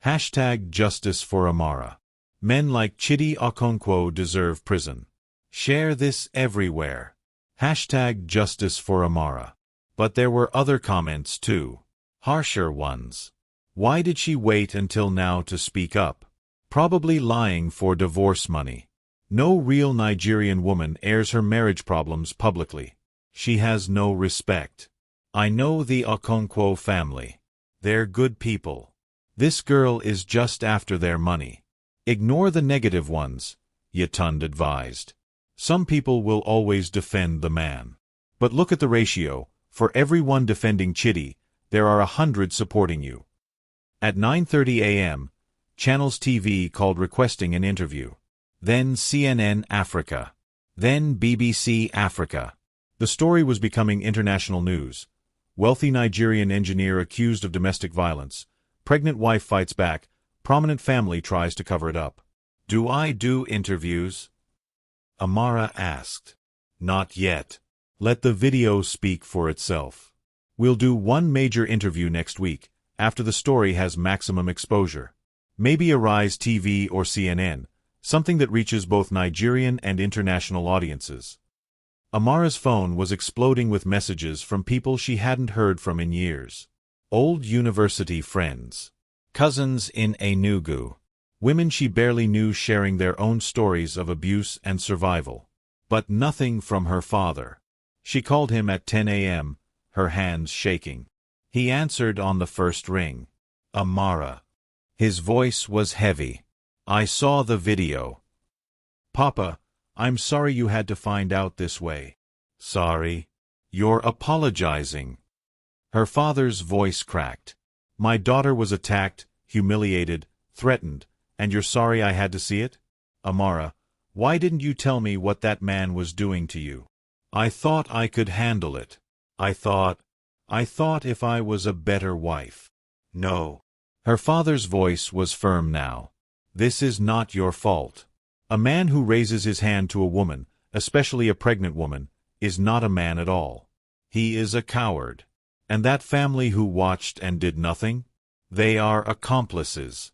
Hashtag Justice for Amara. Men like Chidi Okonkwo deserve prison. Share this everywhere. Hashtag Justice for Amara. But there were other comments too. Harsher ones. Why did she wait until now to speak up? Probably lying for divorce money. No real Nigerian woman airs her marriage problems publicly. She has no respect. I know the Okonkwo family. They're good people. This girl is just after their money. Ignore the negative ones, Yatund advised. Some people will always defend the man. But look at the ratio. For every one defending Chidi, there are 100 supporting you. At 9:30 a.m., Channels TV called requesting an interview. Then CNN Africa. Then BBC Africa. The story was becoming international news. Wealthy Nigerian engineer accused of domestic violence. Pregnant wife fights back. Prominent family tries to cover it up. Do I do interviews? Amara asked. Not yet. Let the video speak for itself. We'll do one major interview next week, after the story has maximum exposure. Maybe Arise TV or CNN, something that reaches both Nigerian and international audiences. Amara's phone was exploding with messages from people she hadn't heard from in years. Old university friends. Cousins in Enugu. Women she barely knew sharing their own stories of abuse and survival. But nothing from her father. She called him at 10 a.m., her hands shaking. He answered on the first ring. Amara. His voice was heavy. I saw the video. Papa, I'm sorry you had to find out this way. Sorry? You're apologizing. Her father's voice cracked. My daughter was attacked, humiliated, threatened, and you're sorry I had to see it? Amara, why didn't you tell me what that man was doing to you? I thought I could handle it. I thought if I was a better wife. No. Her father's voice was firm now. This is not your fault. A man who raises his hand to a woman, especially a pregnant woman, is not a man at all. He is a coward. And that family who watched and did nothing? They are accomplices.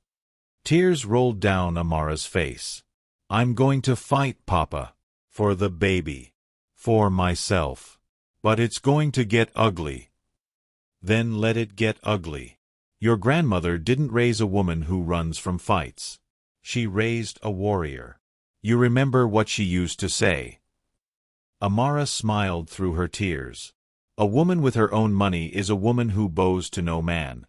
Tears rolled down Amara's face. I'm going to fight, Papa. For the baby. For myself. But it's going to get ugly. Then let it get ugly. Your grandmother didn't raise a woman who runs from fights. She raised a warrior. You remember what she used to say. Amara smiled through her tears. A woman with her own money is a woman who bows to no man.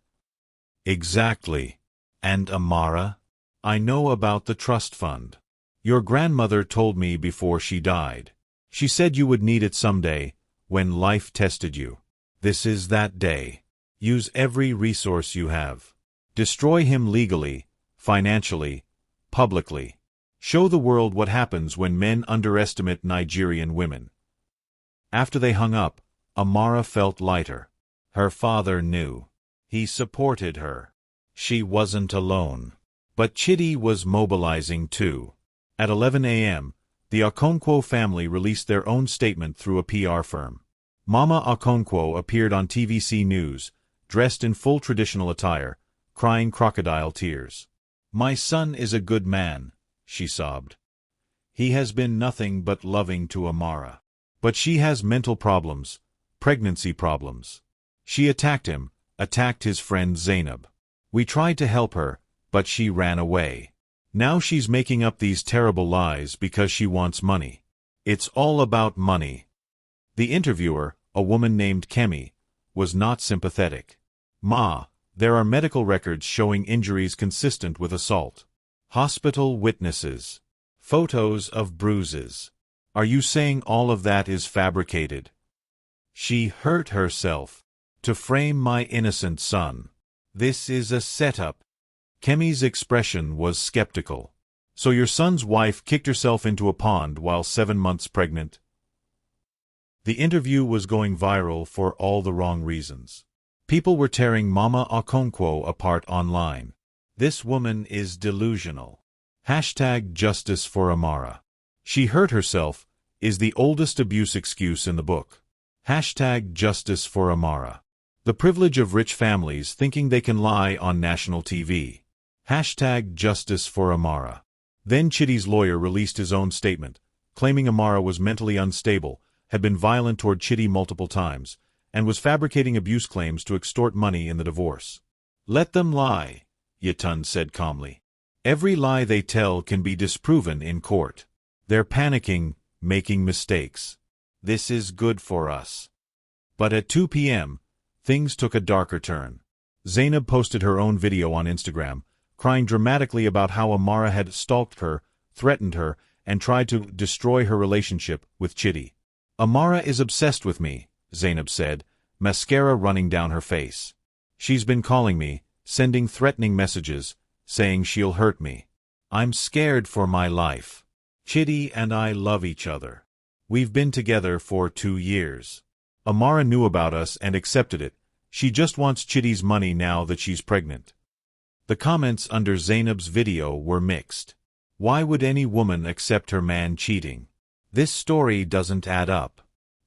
Exactly. And Amara? I know about the trust fund. Your grandmother told me before she died. She said you would need it someday, when life tested you. This is that day. Use every resource you have. Destroy him legally, financially, publicly. Show the world what happens when men underestimate Nigerian women. After they hung up, Amara felt lighter. Her father knew. He supported her. She wasn't alone. But Chidi was mobilizing too. At 11 a.m., the Okonkwo family released their own statement through a PR firm. Mama Okonkwo appeared on TVC News, dressed in full traditional attire, crying crocodile tears. My son is a good man, she sobbed. He has been nothing but loving to Amara. But she has mental problems, pregnancy problems. She attacked him, attacked his friend Zainab. We tried to help her, but she ran away. Now she's making up these terrible lies because she wants money. It's all about money. The interviewer, a woman named Kemi, was not sympathetic. Ma, there are medical records showing injuries consistent with assault. Hospital witnesses. Photos of bruises. Are you saying all of that is fabricated? She hurt herself to frame my innocent son. This is a setup. Kemi's expression was skeptical. So your son's wife kicked herself into a pond while 7 months pregnant? The interview was going viral for all the wrong reasons. People were tearing Mama Okonkwo apart online. This woman is delusional. #Justice for Amara. She hurt herself is the oldest abuse excuse in the book. #Justice for Amara. The privilege of rich families thinking they can lie on national TV. #Justice for Amara. Then Chidi's lawyer released his own statement, claiming Amara was mentally unstable, had been violent toward Chidi multiple times, and was fabricating abuse claims to extort money in the divorce. Let them lie, Yatun said calmly. Every lie they tell can be disproven in court. They're panicking, making mistakes. This is good for us. But at 2 p.m., things took a darker turn. Zainab posted her own video on Instagram, crying dramatically about how Amara had stalked her, threatened her, and tried to destroy her relationship with Chidi. Amara is obsessed with me, Zainab said, mascara running down her face. She's been calling me, sending threatening messages, saying she'll hurt me. I'm scared for my life. Chidi and I love each other. We've been together for 2 years. Amara knew about us and accepted it. She just wants Chidi's money now that she's pregnant. The comments under Zainab's video were mixed. Why would any woman accept her man cheating? This story doesn't add up.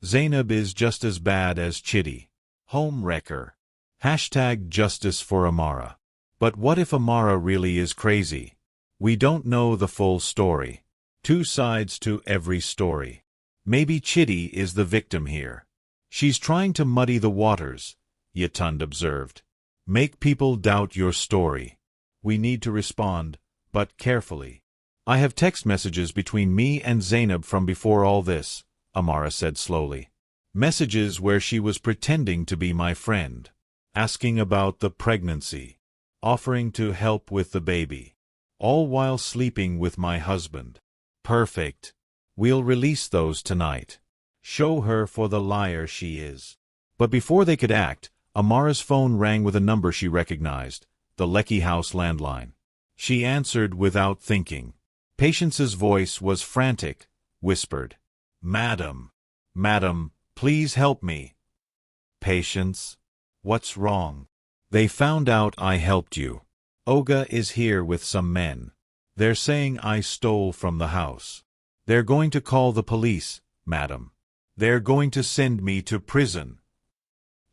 Zainab is just as bad as Chidi. Home wrecker. #Justice for Amara. But what if Amara really is crazy? We don't know the full story. 2 sides to every story. Maybe Chidi is the victim here. She's trying to muddy the waters, Yatund observed. Make people doubt your story. We need to respond, but carefully. I have text messages between me and Zainab from before all this, Amara said slowly. Messages where she was pretending to be my friend, asking about the pregnancy, offering to help with the baby, all while sleeping with my husband. Perfect. We'll release those tonight. Show her for the liar she is. But before they could act, Amara's phone rang with a number she recognized, the Lekki House landline. She answered without thinking. Patience's voice was frantic, whispered. Madam, please help me. Patience? What's wrong? They found out I helped you. Oga is here with some men. They're saying I stole from the house. They're going to call the police, madam. They're going to send me to prison.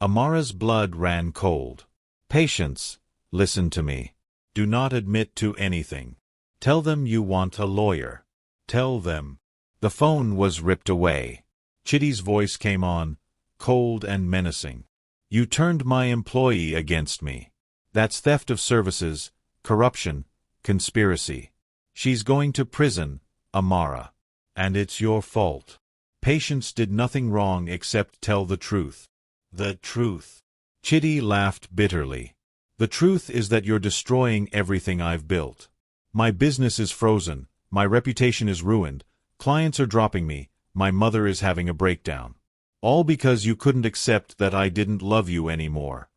Amara's blood ran cold. Patience, Listen to me. Do not admit to anything. Tell them you want a lawyer. Tell them. The phone was ripped away. Chitty's voice came on, cold and menacing. You turned my employee against me. That's theft of services, corruption, conspiracy. She's going to prison, Amara. And it's your fault. Patience did nothing wrong except tell the truth. The truth. Chitty laughed bitterly. The truth is that you're destroying everything I've built. My business is frozen, my reputation is ruined, clients are dropping me, my mother is having a breakdown. All because you couldn't accept that I didn't love you anymore.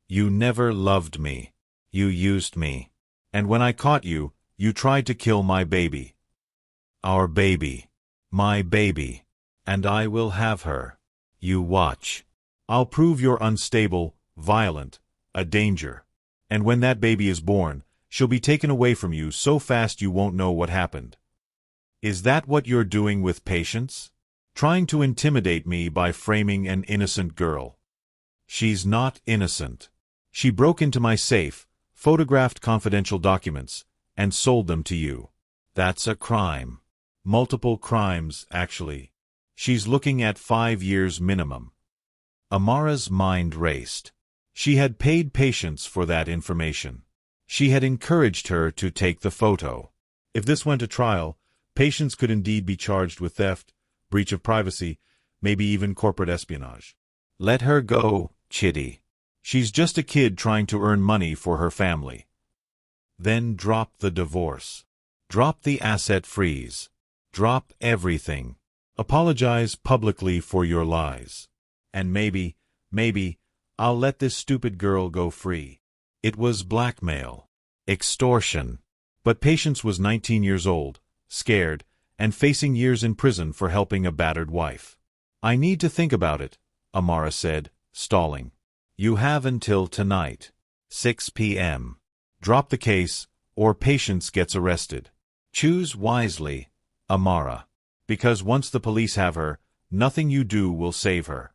You never loved me. You used me. And when I caught you, you tried to kill my baby. Our baby. My baby. And I will have her. You watch. I'll prove you're unstable, violent, a danger. And when that baby is born, she'll be taken away from you so fast you won't know what happened. Is that what you're doing with Patience? Trying to intimidate me by framing an innocent girl. She's not innocent. She broke into my safe, photographed confidential documents, and sold them to you. That's a crime. Multiple crimes, actually. She's looking at 5 years minimum. Amara's mind raced. She had paid Patience for that information. She had encouraged her to take the photo. If this went to trial, Patience could indeed be charged with theft, breach of privacy, maybe even corporate espionage. Let her go, Chitty. She's just a kid trying to earn money for her family. Then drop the divorce. Drop the asset freeze. Drop everything. Apologize publicly for your lies. And maybe, I'll let this stupid girl go free. It was blackmail. Extortion. But Patience was 19 years old, scared, and facing years in prison for helping a battered wife. I need to think about it, Amara said, stalling. You have until tonight, 6 p.m. Drop the case, or Patience gets arrested. Choose wisely, Amara. Because once the police have her, nothing you do will save her.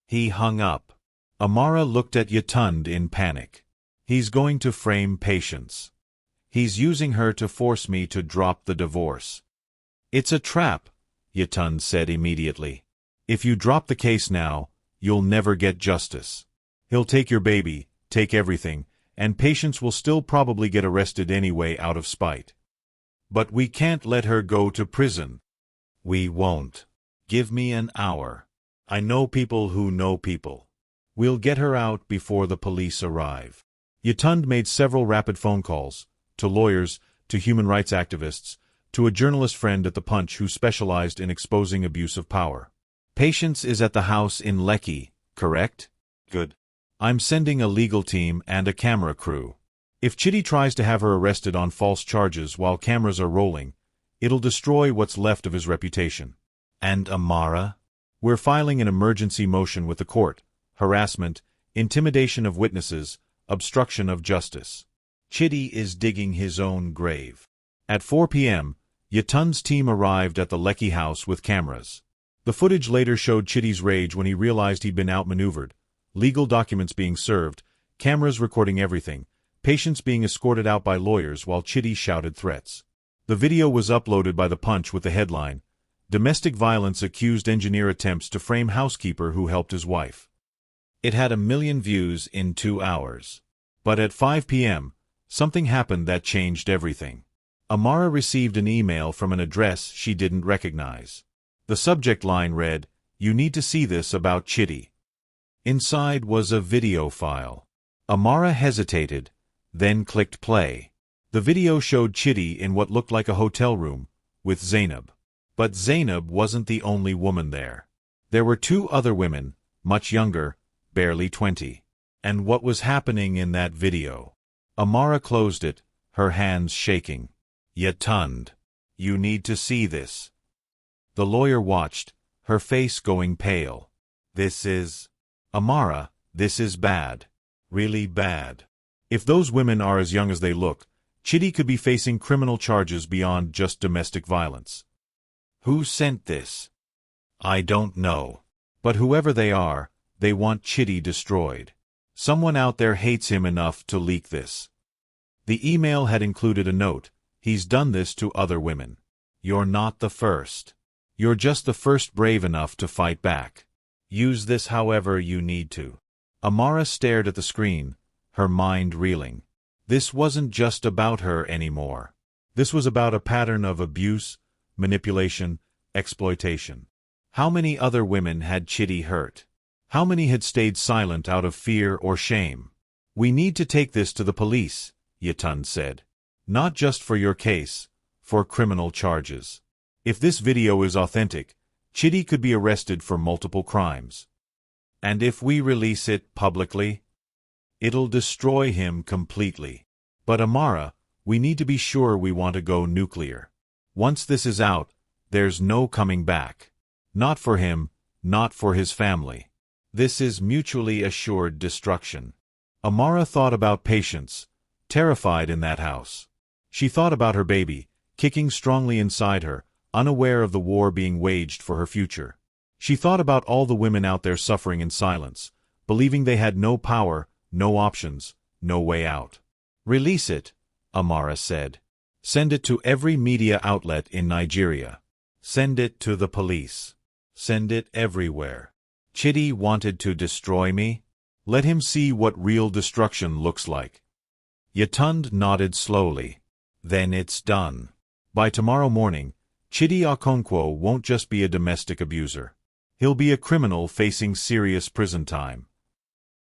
He hung up. Amara looked at Yatund in panic. He's going to frame Patience. He's using her to force me to drop the divorce. It's a trap, Yatund said immediately. If you drop the case now, you'll never get justice. He'll take your baby, take everything, and Patience will still probably get arrested anyway out of spite. But we can't let her go to prison. We won't. Give me an hour. I know people who know people. We'll get her out before the police arrive. Yatund made several rapid phone calls, to lawyers, to human rights activists, to a journalist friend at the Punch who specialized in exposing abuse of power. Patience is at the house in Lekki, correct? Good. I'm sending a legal team and a camera crew. If Chitty tries to have her arrested on false charges while cameras are rolling, it'll destroy what's left of his reputation. And Amara? We're filing an emergency motion with the court. Harassment, intimidation of witnesses, obstruction of justice. Chitty is digging his own grave. At 4 p.m., Yatund's team arrived at the Lekki house with cameras. The footage later showed Chitty's rage when he realized he'd been outmaneuvered, legal documents being served, cameras recording everything, Patience being escorted out by lawyers while Chitty shouted threats. The video was uploaded by The Punch with the headline, Domestic Violence Accused Engineer Attempts to Frame Housekeeper Who Helped His Wife. It had 1 million views in 2 hours. But at 5 p.m., something happened that changed everything. Amara received an email from an address she didn't recognize. The subject line read, "You need to see this about Chitty." Inside was a video file. Amara hesitated, then clicked play. The video showed Chitty in what looked like a hotel room, with Zainab. But Zainab wasn't the only woman there. There were 2 other women, much younger, barely 20. And what was happening in that video? Amara closed it, her hands shaking. Yatund, you need to see this. The lawyer watched, her face going pale. This is... Amara, this is bad. Really bad. If those women are as young as they look, Chitty could be facing criminal charges beyond just domestic violence. Who sent this? I don't know. But whoever they are, they want Chitty destroyed. Someone out there hates him enough to leak this. The email had included a note. He's done this to other women. You're not the first. You're just the first brave enough to fight back. Use this however you need to. Amara stared at the screen, her mind reeling. This wasn't just about her anymore. This was about a pattern of abuse, manipulation, exploitation. How many other women had Chitty hurt? How many had stayed silent out of fear or shame? We need to take this to the police, Yatun said. Not just for your case, for criminal charges. If this video is authentic, Chitty could be arrested for multiple crimes. And if we release it publicly, it'll destroy him completely. But Amara, we need to be sure we want to go nuclear. Once this is out, there's no coming back. Not for him, not for his family. This is mutually assured destruction. Amara thought about Patience, terrified in that house. She thought about her baby, kicking strongly inside her, unaware of the war being waged for her future. She thought about all the women out there suffering in silence, believing they had no power, no options, no way out. Release it, Amara said. Send it to every media outlet in Nigeria. Send it to the police. Send it everywhere. Chitty wanted to destroy me? Let him see what real destruction looks like. Yatund nodded slowly. Then it's done. By tomorrow morning, Chitty Okonkwo won't just be a domestic abuser. He'll be a criminal facing serious prison time.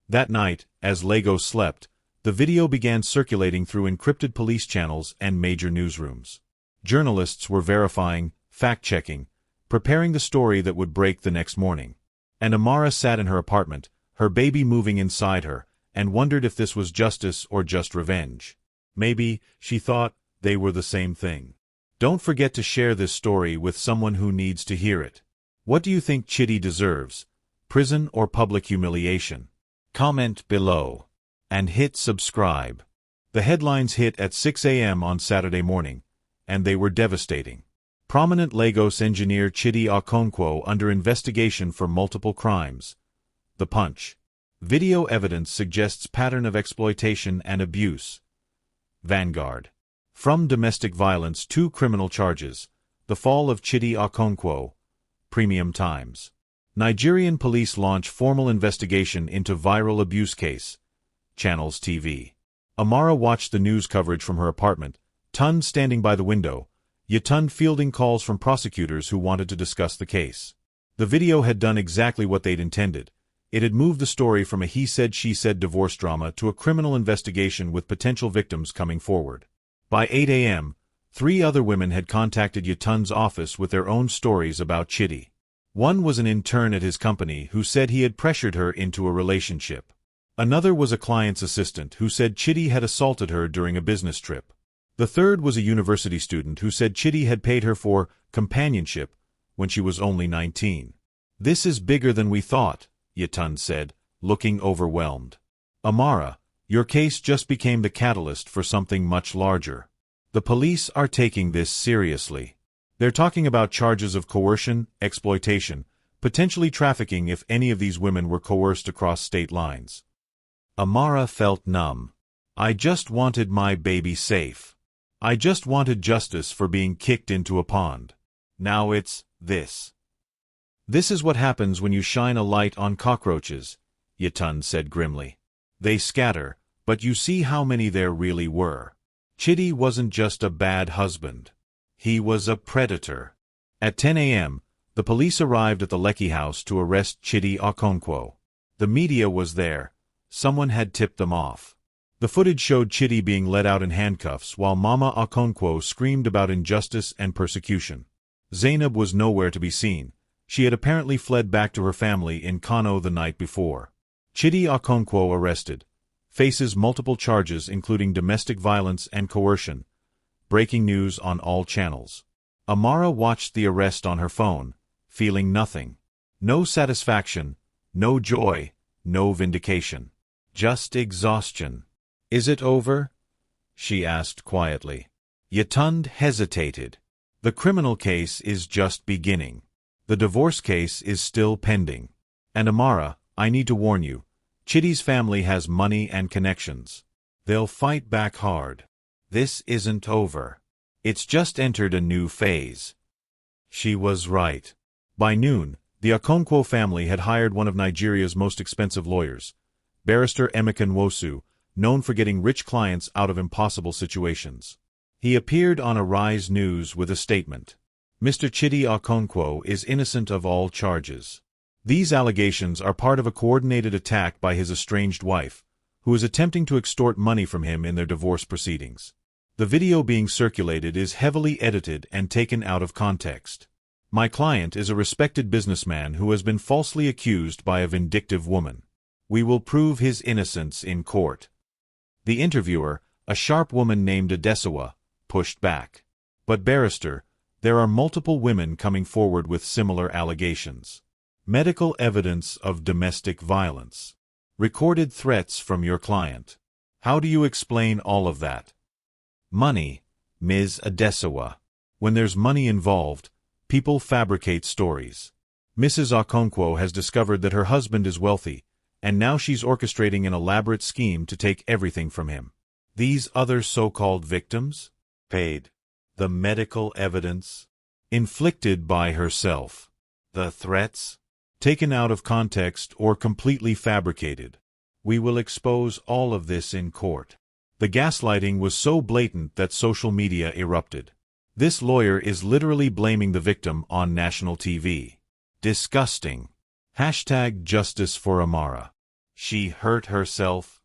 That night, as Lagos slept, the video began circulating through encrypted police channels and major newsrooms. Journalists were verifying, fact-checking, preparing the story that would break the next morning. And Amara sat in her apartment, her baby moving inside her, and wondered if this was justice or just revenge. Maybe, she thought, they were the same thing. Don't forget to share this story with someone who needs to hear it. What do you think Chitty deserves? Prison or public humiliation? Comment below. And hit subscribe. The headlines hit at 6 a.m. on Saturday morning, and they were devastating. Prominent Lagos engineer Chitty Okonkwo under investigation for multiple crimes. The Punch. Video evidence suggests pattern of exploitation and abuse. Vanguard. From domestic violence to criminal charges. The fall of Chitty Okonkwo. Premium Times. Nigerian police launch formal investigation into viral abuse case. Channels TV. Amara watched the news coverage from her apartment, Tun standing by the window, Yatun fielding calls from prosecutors who wanted to discuss the case. The video had done exactly what they'd intended. It had moved the story from a he-said-she-said divorce drama to a criminal investigation with potential victims coming forward. By 8 a.m., 3 other women had contacted Yatun's office with their own stories about Chitty. One was an intern at his company who said he had pressured her into a relationship. Another was a client's assistant who said Chitty had assaulted her during a business trip. The third was a university student who said Chitty had paid her for companionship when she was only 19. This is bigger than we thought, Yatun said, looking overwhelmed. Amara, your case just became the catalyst for something much larger. The police are taking this seriously. They're talking about charges of coercion, exploitation, potentially trafficking if any of these women were coerced across state lines. Amara felt numb. I just wanted my baby safe. I just wanted justice for being kicked into a pond. Now it's this. This is what happens when you shine a light on cockroaches, Yatun said grimly. They scatter, but you see how many there really were. Chitty wasn't just a bad husband. He was a predator. At 10 a.m., the police arrived at the Lekki house to arrest Chitty Okonkwo. The media was there. Someone had tipped them off. The footage showed Chitty being led out in handcuffs while Mama Okonkwo screamed about injustice and persecution. Zainab was nowhere to be seen. She had apparently fled back to her family in Kano the night before. Chitty Okonkwo arrested. Faces multiple charges including domestic violence and coercion. Breaking news on all channels. Amara watched the arrest on her phone, feeling nothing. No satisfaction, no joy, no vindication. Just exhaustion. Is it over? She asked quietly. Yatund hesitated. The criminal case is just beginning. The divorce case is still pending. And Amara, I need to warn you, Chitty's family has money and connections. They'll fight back hard. This isn't over. It's just entered a new phase. She was right. By noon, the Okonkwo family had hired one of Nigeria's most expensive lawyers, Barrister Emeka Nwosu, known for getting rich clients out of impossible situations. He appeared on Arise News with a statement. Mr. Chidi Okonkwo is innocent of all charges. These allegations are part of a coordinated attack by his estranged wife, who is attempting to extort money from him in their divorce proceedings. The video being circulated is heavily edited and taken out of context. My client is a respected businessman who has been falsely accused by a vindictive woman. We will prove his innocence in court. The interviewer, a sharp woman named Adesawa, pushed back. But barrister, there are multiple women coming forward with similar allegations. Medical evidence of domestic violence. Recorded threats from your client. How do you explain all of that? Money, Ms. Adesawa. When there's money involved, people fabricate stories. Mrs. Okonkwo has discovered that her husband is wealthy, and now she's orchestrating an elaborate scheme to take everything from him. These other so-called victims? Paid. The medical evidence? Inflicted by herself. The threats? Taken out of context or completely fabricated. We will expose all of this in court. The gaslighting was so blatant that social media erupted. This lawyer is literally blaming the victim on national TV. Disgusting. #Justice for Amara. She hurt herself.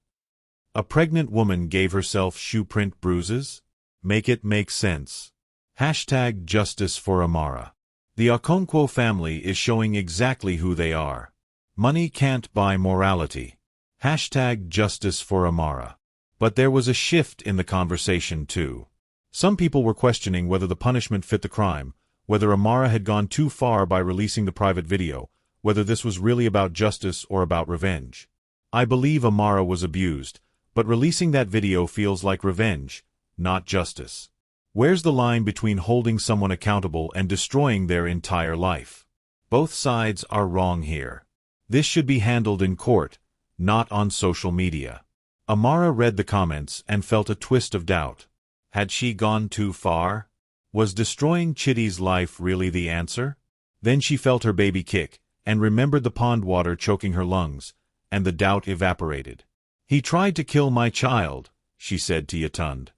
A pregnant woman gave herself shoe print bruises? Make it make sense. #Justice for Amara. The Okonkwo family is showing exactly who they are. Money can't buy morality. #Justice for Amara. But there was a shift in the conversation too. Some people were questioning whether the punishment fit the crime, whether Amara had gone too far by releasing the private video, whether this was really about justice or about revenge. I believe Amara was abused, but releasing that video feels like revenge, not justice. Where's the line between holding someone accountable and destroying their entire life? Both sides are wrong here. This should be handled in court, not on social media. Amara read the comments and felt a twist of doubt. Had she gone too far? Was destroying Chitty's life really the answer? Then she felt her baby kick, and remembered the pond water choking her lungs, and the doubt evaporated. He tried to kill my child, she said to Yatund.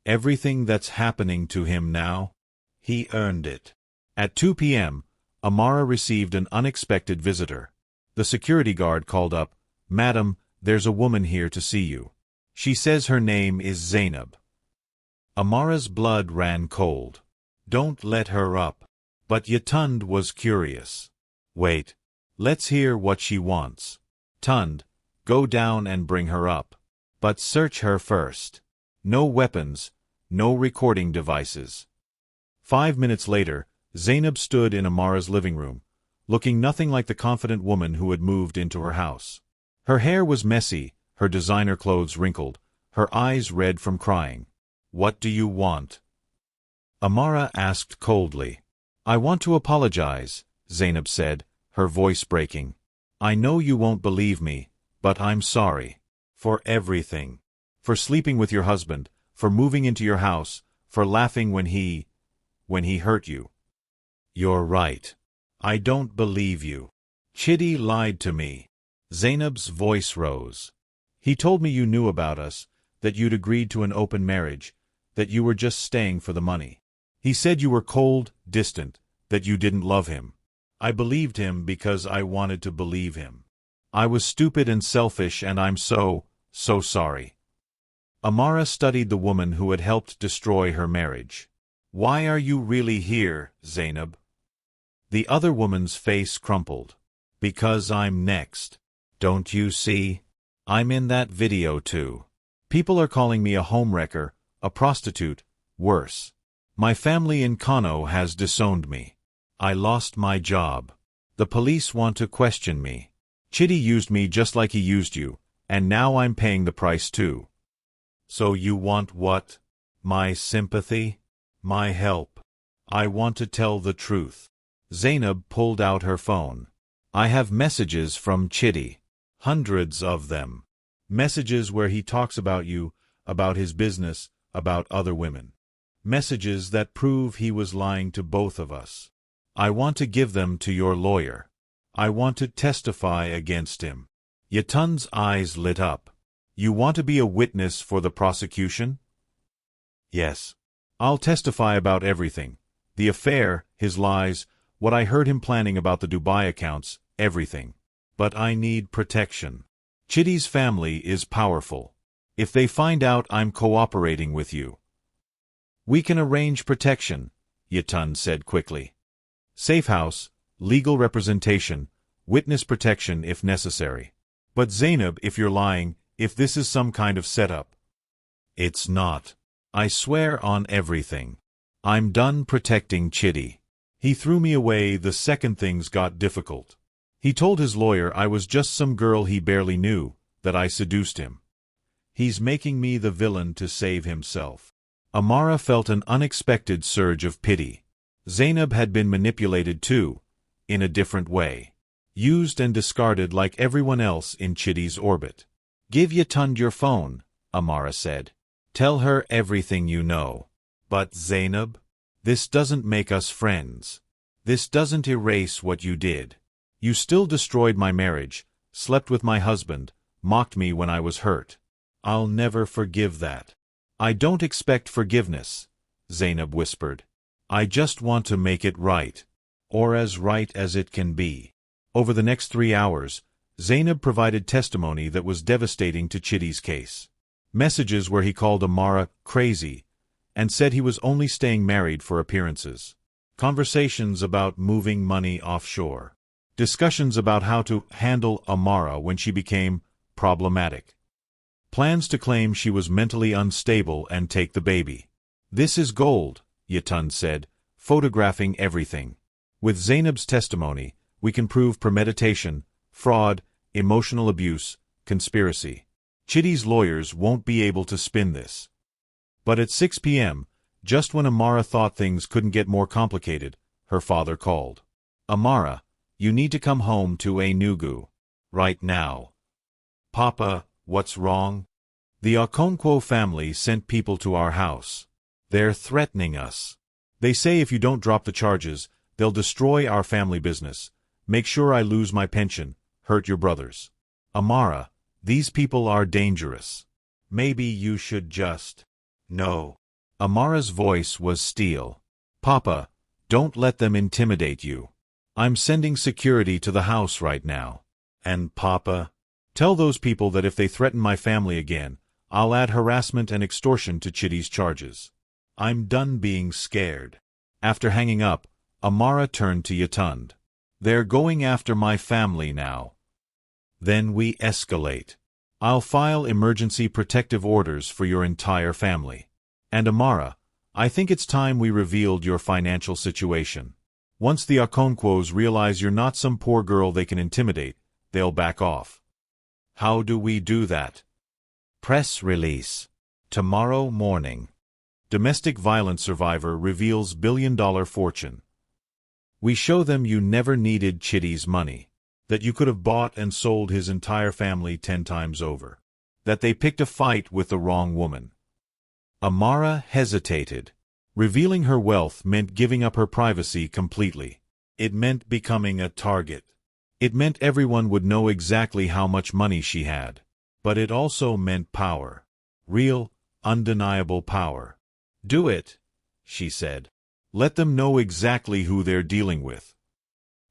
Everything that's happening to him now? He earned it. At 2 p.m., Amara received an unexpected visitor. The security guard called up, "Madam, there's a woman here to see you. She says her name is Zainab." Amara's blood ran cold. Don't let her up. But Yatund was curious. Wait. Let's hear what she wants. Tund, go down and bring her up. But search her first. No weapons, no recording devices. 5 minutes later, Zainab stood in Amara's living room, looking nothing like the confident woman who had moved into her house. Her hair was messy, her designer clothes wrinkled, her eyes red from crying. What do you want? Amara asked coldly. I want to apologize, Zainab said, her voice breaking. I know you won't believe me, but I'm sorry. For everything. For sleeping with your husband, for moving into your house, for laughing when he hurt you. You're right. I don't believe you. Chitty lied to me. Zainab's voice rose. He told me you knew about us, that you'd agreed to an open marriage, that you were just staying for the money. He said you were cold, distant, that you didn't love him. I believed him because I wanted to believe him. I was stupid and selfish, and I'm so sorry. Amara studied the woman who had helped destroy her marriage. Why are you really here, Zainab? The other woman's face crumpled. Because I'm next. Don't you see? I'm in that video too. People are calling me a homewrecker, a prostitute, worse. My family in Kano has disowned me. I lost my job. The police want to question me. Chitty used me just like he used you, and now I'm paying the price too. So you want what? My sympathy? My help? I want to tell the truth. Zainab pulled out her phone. I have messages from Chitty. Hundreds of them. Messages where he talks about you, about his business, about other women. Messages that prove he was lying to both of us. I want to give them to your lawyer. I want to testify against him. Yetun's eyes lit up. You want to be a witness for the prosecution? Yes. I'll testify about everything. The affair, his lies, what I heard him planning about the Dubai accounts, everything. But I need protection. Chitty's family is powerful. If they find out I'm cooperating with you. We can arrange protection, Yetun said quickly. Safe house, legal representation, witness protection if necessary. But Zainab, if you're lying, if this is some kind of setup. It's not. I swear on everything. I'm done protecting Chitty. He threw me away the second things got difficult. He told his lawyer I was just some girl he barely knew, that I seduced him. He's making me the villain to save himself. Amara felt an unexpected surge of pity. Zainab had been manipulated too, in a different way. Used and discarded like everyone else in Chitty's orbit. Give Yetun your phone, Amara said. Tell her everything you know. But Zainab, this doesn't make us friends. This doesn't erase what you did. You still destroyed my marriage, slept with my husband, mocked me when I was hurt. I'll never forgive that. I don't expect forgiveness, Zainab whispered. I just want to make it right. Or as right as it can be. Over the next 3 hours, Zainab provided testimony that was devastating to Chitty's case. Messages where he called Amara crazy and said he was only staying married for appearances. Conversations about moving money offshore. Discussions about how to handle Amara when she became problematic. Plans to claim she was mentally unstable and take the baby. This is gold, Yetun said, photographing everything. With Zainab's testimony, we can prove premeditation, fraud, emotional abuse, conspiracy. Chitty's lawyers won't be able to spin this. But at 6 p.m., just when Amara thought things couldn't get more complicated, her father called. Amara, you need to come home to Enugu. Right now. Papa, what's wrong? The Okonkwo family sent people to our house. They're threatening us. They say if you don't drop the charges, they'll destroy our family business, make sure I lose my pension, hurt your brothers. Amara, these people are dangerous. Maybe you should just... No. Amara's voice was steel. Papa, don't let them intimidate you. I'm sending security to the house right now. And Papa, tell those people that if they threaten my family again, I'll add harassment and extortion to Chitty's charges. I'm done being scared. After hanging up, Amara turned to Yetun. They're going after my family now. Then we escalate. I'll file emergency protective orders for your entire family. And Amara, I think it's time we revealed your financial situation. Once the Okonkwos realize you're not some poor girl they can intimidate, they'll back off. How do we do that? Press release. Tomorrow morning. Domestic violence survivor reveals billion-dollar fortune. We show them you never needed Chitty's money. That you could have bought and sold his entire family 10 times over. That they picked a fight with the wrong woman. Amara hesitated. Revealing her wealth meant giving up her privacy completely. It meant becoming a target. It meant everyone would know exactly how much money she had. But it also meant power. Real, undeniable power. Do it, she said. Let them know exactly who they're dealing with.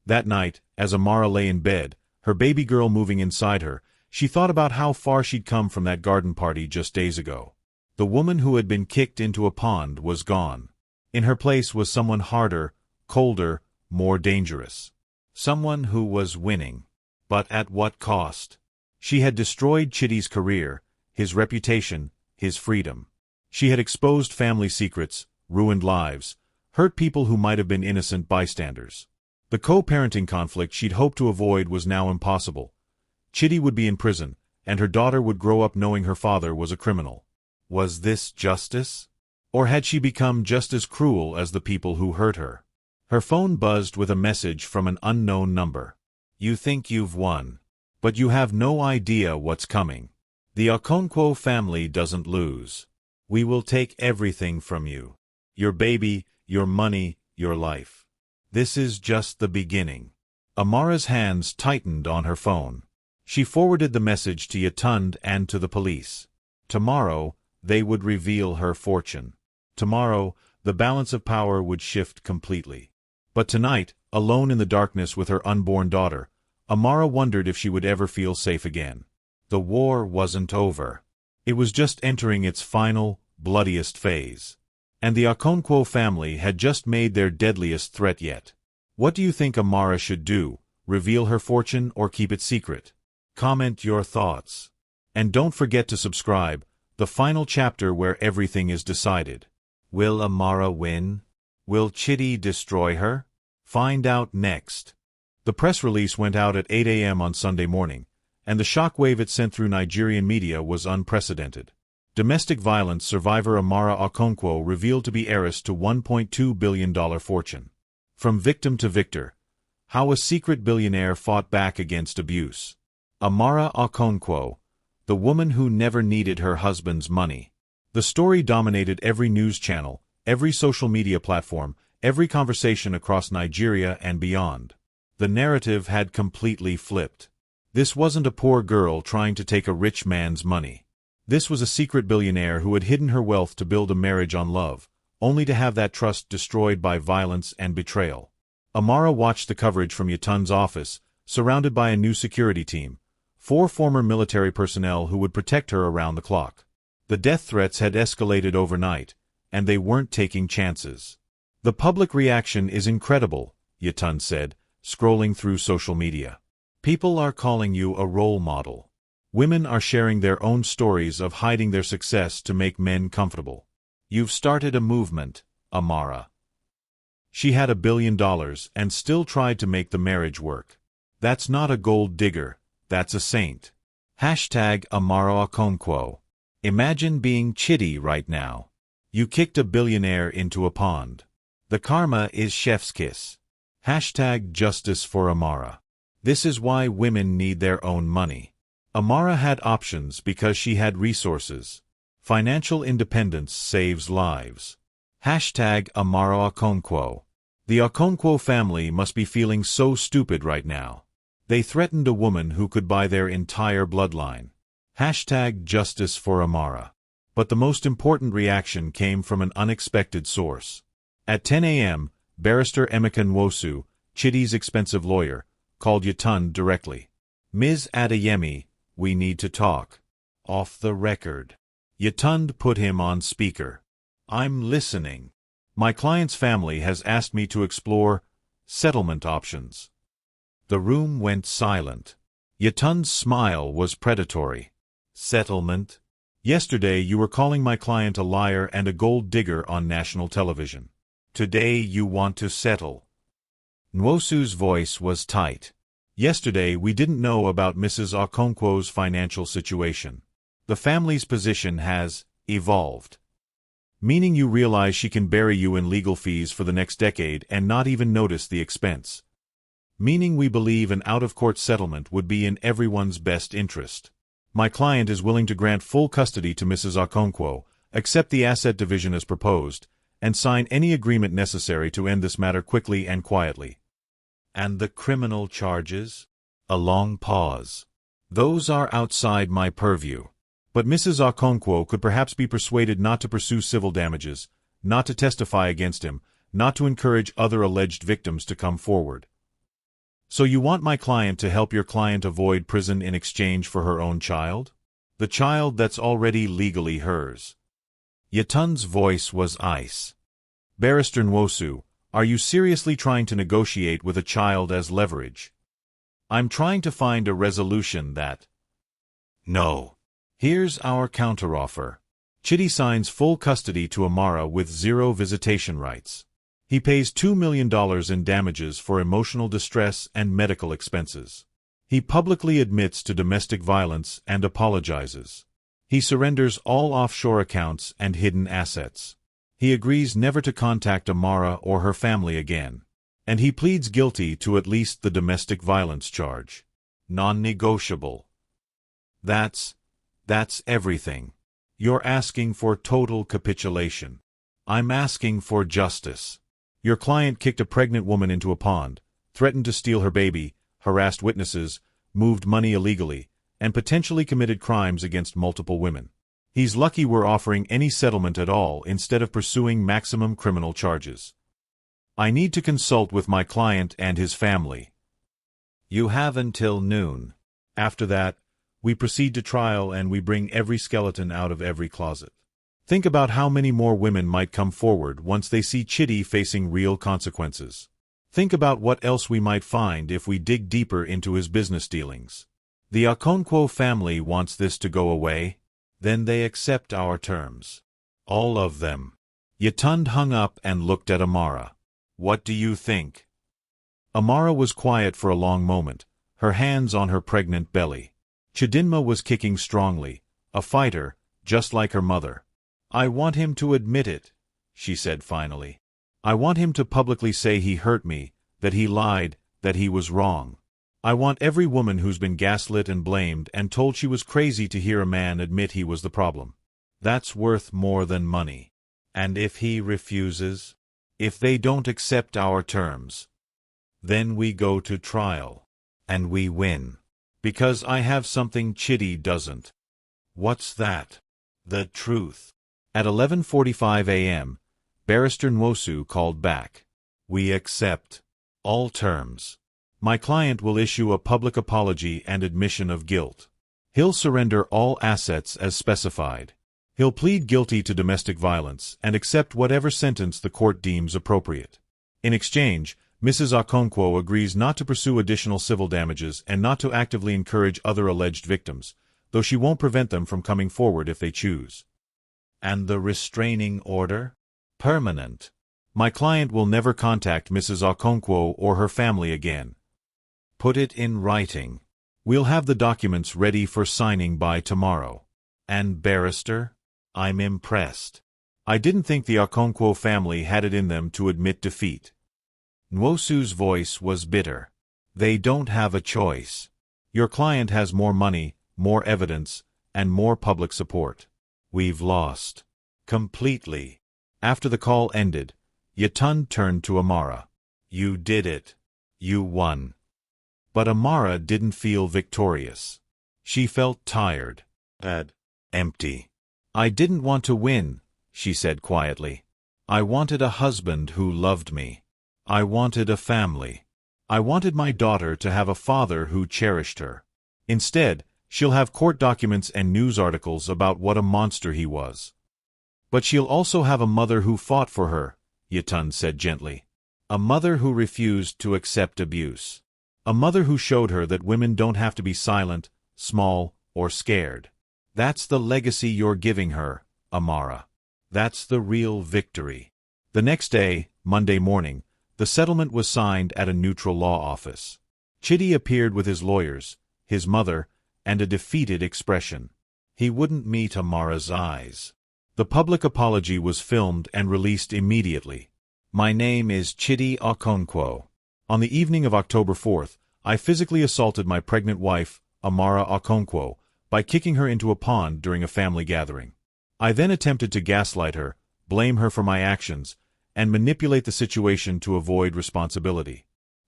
That night, as Amara lay in bed, her baby girl moving inside her, she thought about how far she'd come from that garden party just days ago. The woman who had been kicked into a pond was gone. In her place was someone harder, colder, more dangerous. Someone who was winning. But at what cost? She had destroyed Chitty's career, his reputation, his freedom. She had exposed family secrets, ruined lives, hurt people who might have been innocent bystanders. The co-parenting conflict she'd hoped to avoid was now impossible. Chitty would be in prison, and her daughter would grow up knowing her father was a criminal. Was this justice? Or had she become just as cruel as the people who hurt her? Her phone buzzed with a message from an unknown number. You think you've won. But you have no idea what's coming. The Okonkwo family doesn't lose. We will take everything from you. Your baby, your money, your life. This is just the beginning. Amara's hands tightened on her phone. She forwarded the message to Yatund and to the police. Tomorrow, they would reveal her fortune. Tomorrow, the balance of power would shift completely. But tonight, alone in the darkness with her unborn daughter, Amara wondered if she would ever feel safe again. The war wasn't over. It was just entering its final, bloodiest phase. And the Okonkwo family had just made their deadliest threat yet. What do you think Amara should do? Reveal her fortune or keep it secret? Comment your thoughts. And don't forget to subscribe, the final chapter where everything is decided. Will Amara win? Will Chidi destroy her? Find out next. The press release went out at 8 a.m. on Sunday morning, and the shockwave it sent through Nigerian media was unprecedented. Domestic violence survivor Amara Okonkwo revealed to be heiress to $1.2 billion fortune. From victim to victor. How a secret billionaire fought back against abuse. Amara Okonkwo, the woman who never needed her husband's money. The story dominated every news channel, every social media platform, every conversation across Nigeria and beyond. The narrative had completely flipped. This wasn't a poor girl trying to take a rich man's money. This was a secret billionaire who had hidden her wealth to build a marriage on love, only to have that trust destroyed by violence and betrayal. Amara watched the coverage from Yatund's office, surrounded by a new security team, 4 former military personnel who would protect her around the clock. The death threats had escalated overnight, and they weren't taking chances. The public reaction is incredible, Yatund said, scrolling through social media. People are calling you a role model. Women are sharing their own stories of hiding their success to make men comfortable. You've started a movement, Amara. She had $1 billion and still tried to make the marriage work. That's not a gold digger, that's a saint. Hashtag Amara Okonkwo. Imagine being Chidi right now. You kicked a billionaire into a pond. The karma is chef's kiss. Hashtag Justice for Amara. This is why women need their own money. Amara had options because she had resources. Financial independence saves lives. Hashtag Amara Okonkwo. The Okonkwo family must be feeling so stupid right now. They threatened a woman who could buy their entire bloodline. Hashtag Justice for Amara. But the most important reaction came from an unexpected source. At 10 a.m., Barrister Emeka Nwosu, Chidi's expensive lawyer, called Yatund directly. Ms. Adeyemi, we need to talk. Off the record. Yatund put him on speaker. I'm listening. My client's family has asked me to explore settlement options. The room went silent. Yatund's smile was predatory. Settlement? Yesterday you were calling my client a liar and a gold digger on national television. Today you want to settle. Nwosu's voice was tight. Yesterday we didn't know about Mrs. Okonkwo's financial situation. The family's position has evolved. Meaning you realize she can bury you in legal fees for the next decade and not even notice the expense. Meaning we believe an out-of-court settlement would be in everyone's best interest. My client is willing to grant full custody to Mrs. Okonkwo, accept the asset division as proposed, and sign any agreement necessary to end this matter quickly and quietly. And the criminal charges? A long pause. Those are outside my purview. But Mrs. Okonkwo could perhaps be persuaded not to pursue civil damages, not to testify against him, not to encourage other alleged victims to come forward. So you want my client to help your client avoid prison in exchange for her own child? The child that's already legally hers. Yatund's voice was ice. Barrister Nwosu, are you seriously trying to negotiate with a child as leverage? I'm trying to find a resolution that... No. Here's our counteroffer. Chidi signs full custody to Amara with 0 visitation rights. He pays $2 million in damages for emotional distress and medical expenses. He publicly admits to domestic violence and apologizes. He surrenders all offshore accounts and hidden assets. He agrees never to contact Amara or her family again. And he pleads guilty to at least the domestic violence charge. Non-negotiable. That's everything. You're asking for total capitulation. I'm asking for justice. Your client kicked a pregnant woman into a pond, threatened to steal her baby, harassed witnesses, moved money illegally, and potentially committed crimes against multiple women. He's lucky we're offering any settlement at all instead of pursuing maximum criminal charges. I need to consult with my client and his family. You have until noon. After that, we proceed to trial and we bring every skeleton out of every closet. Think about how many more women might come forward once they see Chitty facing real consequences. Think about what else we might find if we dig deeper into his business dealings. The Okonkwo family wants this to go away. Then they accept our terms. All of them. Yetund hung up and looked at Amara. What do you think? Amara was quiet for a long moment, her hands on her pregnant belly. Chidinma was kicking strongly, a fighter, just like her mother. I want him to admit it, she said finally. I want him to publicly say he hurt me, that he lied, that he was wrong. I want every woman who's been gaslit and blamed and told she was crazy to hear a man admit he was the problem. That's worth more than money. And if he refuses? If they don't accept our terms? Then we go to trial. And we win. Because I have something Chitty doesn't. What's that? The truth. At 11:45 a.m., Barrister Nwosu called back. We accept all terms. My client will issue a public apology and admission of guilt. He'll surrender all assets as specified. He'll plead guilty to domestic violence and accept whatever sentence the court deems appropriate. In exchange, Mrs. Okonkwo agrees not to pursue additional civil damages and not to actively encourage other alleged victims, though she won't prevent them from coming forward if they choose. And the restraining order? Permanent. My client will never contact Mrs. Okonkwo or her family again. Put it in writing. We'll have the documents ready for signing by tomorrow. And barrister? I'm impressed. I didn't think the Okonkwo family had it in them to admit defeat. Nwosu's voice was bitter. They don't have a choice. Your client has more money, more evidence, and more public support. We've lost. Completely. After the call ended, Yetund turned to Amara. You did it. You won. But Amara didn't feel victorious. She felt tired. Empty. I didn't want to win, she said quietly. I wanted a husband who loved me. I wanted a family. I wanted my daughter to have a father who cherished her. Instead, she'll have court documents and news articles about what a monster he was. But she'll also have a mother who fought for her, Yetund said gently. A mother who refused to accept abuse. A mother who showed her that women don't have to be silent, small, or scared. That's the legacy you're giving her, Amara. That's the real victory. The next day, Monday morning, the settlement was signed at a neutral law office. Chitty appeared with his lawyers, his mother, and a defeated expression. He wouldn't meet Amara's eyes. The public apology was filmed and released immediately. My name is Chitty Okonkwo. On the evening of October 4th, I physically assaulted my pregnant wife, Amara Okonkwo, by kicking her into a pond during a family gathering. I then attempted to gaslight her, blame her for my actions, and manipulate the situation to avoid responsibility.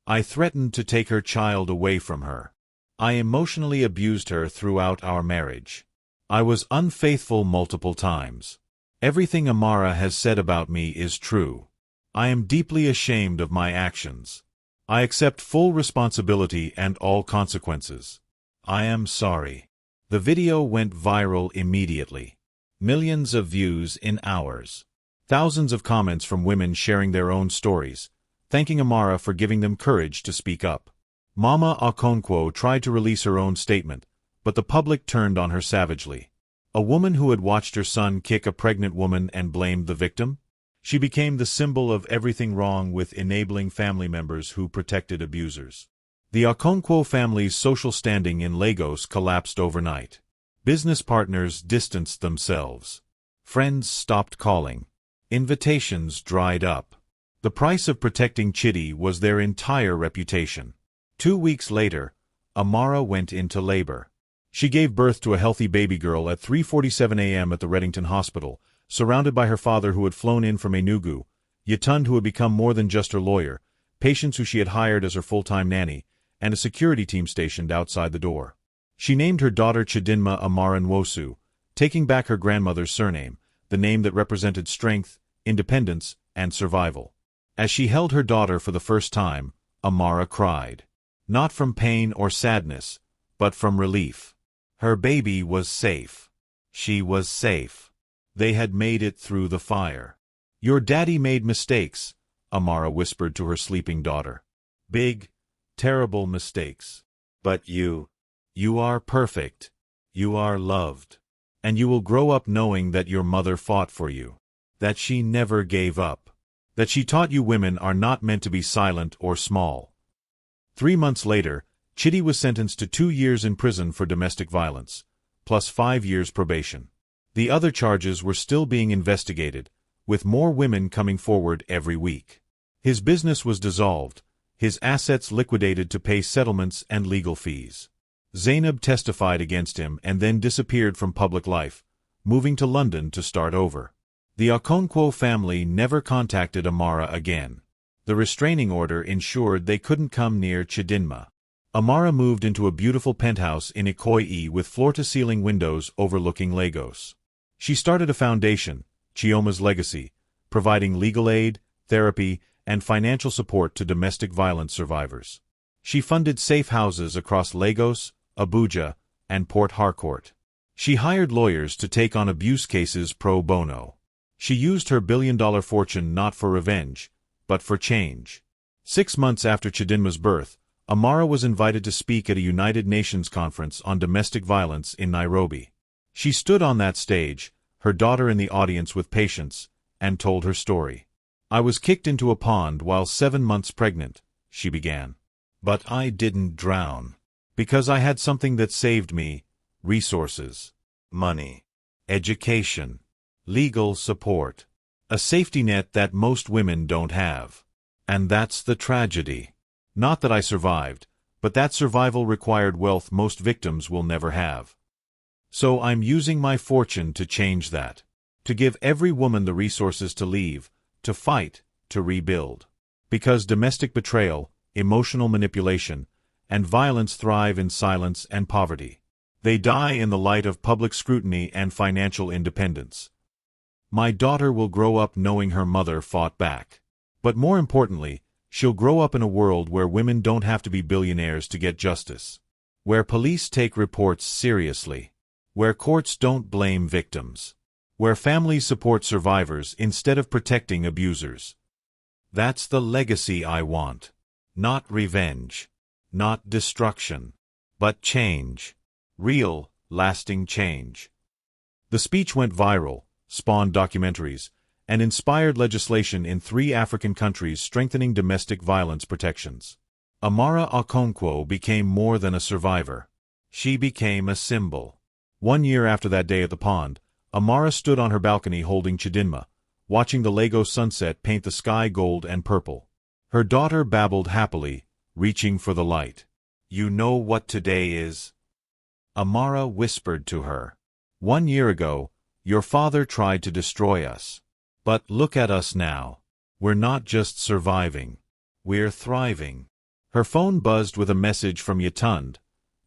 I threatened to take her child away from her. I emotionally abused her throughout our marriage. I was unfaithful multiple times. Everything Amara has said about me is true. I am deeply ashamed of my actions. I accept full responsibility and all consequences. I am sorry. The video went viral immediately. Millions of views in hours. Thousands of comments from women sharing their own stories, thanking Amara for giving them courage to speak up. Mama Okonkwo tried to release her own statement, but the public turned on her savagely. A woman who had watched her son kick a pregnant woman and blamed the victim? She became the symbol of everything wrong with enabling family members who protected abusers. The Okonkwo family's social standing in Lagos collapsed overnight. Business partners distanced themselves. Friends stopped calling. Invitations dried up. The price of protecting Chitty was their entire reputation. 2 weeks later, Amara went into labor. She gave birth to a healthy baby girl at 3:47 a.m. at the Reddington Hospital, surrounded by her father who had flown in from Enugu, Yatund who had become more than just her lawyer, patients who she had hired as her full-time nanny, and a security team stationed outside the door. She named her daughter Chidinma Amara Nwosu, taking back her grandmother's surname, the name that represented strength, independence, and survival. As she held her daughter for the first time, Amara cried. Not from pain or sadness, but from relief. Her baby was safe. She was safe. They had made it through the fire. Your daddy made mistakes, Amara whispered to her sleeping daughter. Big, terrible mistakes. But you are perfect. You are loved. And you will grow up knowing that your mother fought for you. That she never gave up. That she taught you women are not meant to be silent or small. 3 months later, Chidi was sentenced to 2 years in prison for domestic violence, plus 5 years probation. The other charges were still being investigated, with more women coming forward every week. His business was dissolved, his assets liquidated to pay settlements and legal fees. Zainab testified against him and then disappeared from public life, moving to London to start over. The Okonkwo family never contacted Amara again. The restraining order ensured they couldn't come near Chidinma. Amara moved into a beautiful penthouse in Ikoyi with floor-to-ceiling windows overlooking Lagos. She started a foundation, Chioma's Legacy, providing legal aid, therapy, and financial support to domestic violence survivors. She funded safe houses across Lagos, Abuja, and Port Harcourt. She hired lawyers to take on abuse cases pro bono. She used her billion-dollar fortune not for revenge, but for change. 6 months after Chidinma's birth, Amara was invited to speak at a United Nations conference on domestic violence in Nairobi. She stood on that stage, her daughter in the audience with patience, and told her story. I was kicked into a pond while 7 months pregnant, she began. But I didn't drown. Because I had something that saved me: resources, money, education, legal support. A safety net that most women don't have. And that's the tragedy. Not that I survived, but that survival required wealth most victims will never have. So I'm using my fortune to change that. To give every woman the resources to leave, to fight, to rebuild. Because domestic betrayal, emotional manipulation, and violence thrive in silence and poverty. They die in the light of public scrutiny and financial independence. My daughter will grow up knowing her mother fought back. But more importantly, she'll grow up in a world where women don't have to be billionaires to get justice. Where police take reports seriously. Where courts don't blame victims. Where families support survivors instead of protecting abusers. That's the legacy I want. Not revenge. Not destruction. But change. Real, lasting change. The speech went viral, spawned documentaries, and inspired legislation in 3 African countries strengthening domestic violence protections. Amara Okonkwo became more than a survivor. She became a symbol. 1 year after that day at the pond, Amara stood on her balcony holding Chidinma, watching the Lagos sunset paint the sky gold and purple. Her daughter babbled happily, reaching for the light. You know what today is? Amara whispered to her. 1 year ago, your father tried to destroy us. But look at us now. We're not just surviving. We're thriving. Her phone buzzed with a message from Yatund.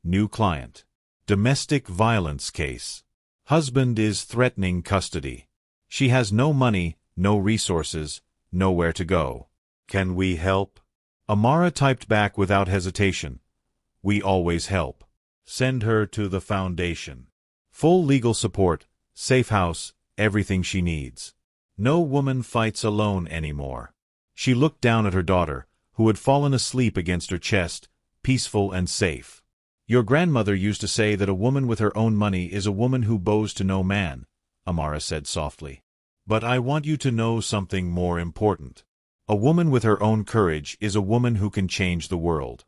New client. Domestic violence case. Husband is threatening custody. She has no money, no resources, nowhere to go. Can we help? Amara typed back without hesitation. We always help. Send her to the foundation. Full legal support, safe house, everything she needs. No woman fights alone anymore. She looked down at her daughter, who had fallen asleep against her chest, peaceful and safe. Your grandmother used to say that a woman with her own money is a woman who bows to no man, Amara said softly. But I want you to know something more important. A woman with her own courage is a woman who can change the world.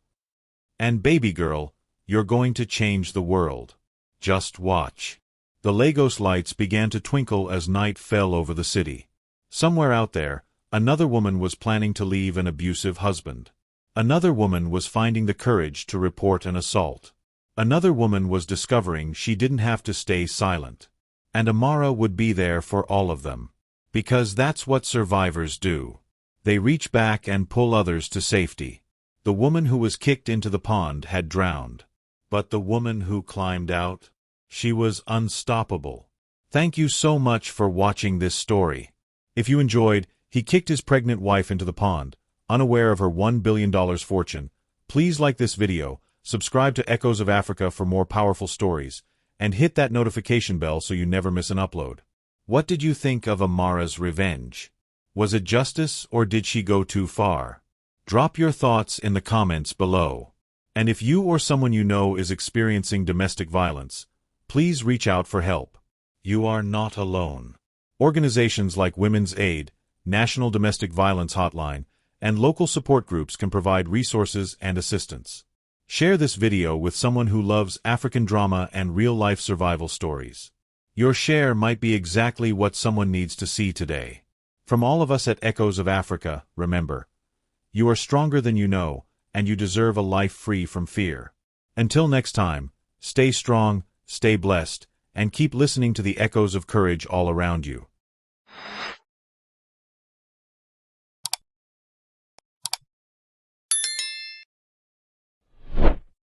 And baby girl, you're going to change the world. Just watch. The Lagos lights began to twinkle as night fell over the city. Somewhere out there, another woman was planning to leave an abusive husband. Another woman was finding the courage to report an assault. Another woman was discovering she didn't have to stay silent. And Amara would be there for all of them. Because that's what survivors do. They reach back and pull others to safety. The woman who was kicked into the pond had drowned. But the woman who climbed out? She was unstoppable. Thank you so much for watching this story. If you enjoyed, he kicked his pregnant wife into the pond, unaware of her $1 billion fortune. Please like this video, subscribe to Echoes of Africa for more powerful stories, and hit that notification bell so you never miss an upload. What did you think of Amara's revenge? Was it justice or did she go too far? Drop your thoughts in the comments below. And if you or someone you know is experiencing domestic violence, please reach out for help. You are not alone. Organizations like Women's Aid, National Domestic Violence Hotline, and local support groups can provide resources and assistance. Share this video with someone who loves African drama and real-life survival stories. Your share might be exactly what someone needs to see today. From all of us at Echoes of Africa, remember, you are stronger than you know, and you deserve a life free from fear. Until next time, stay strong, stay blessed, and keep listening to the echoes of courage all around you.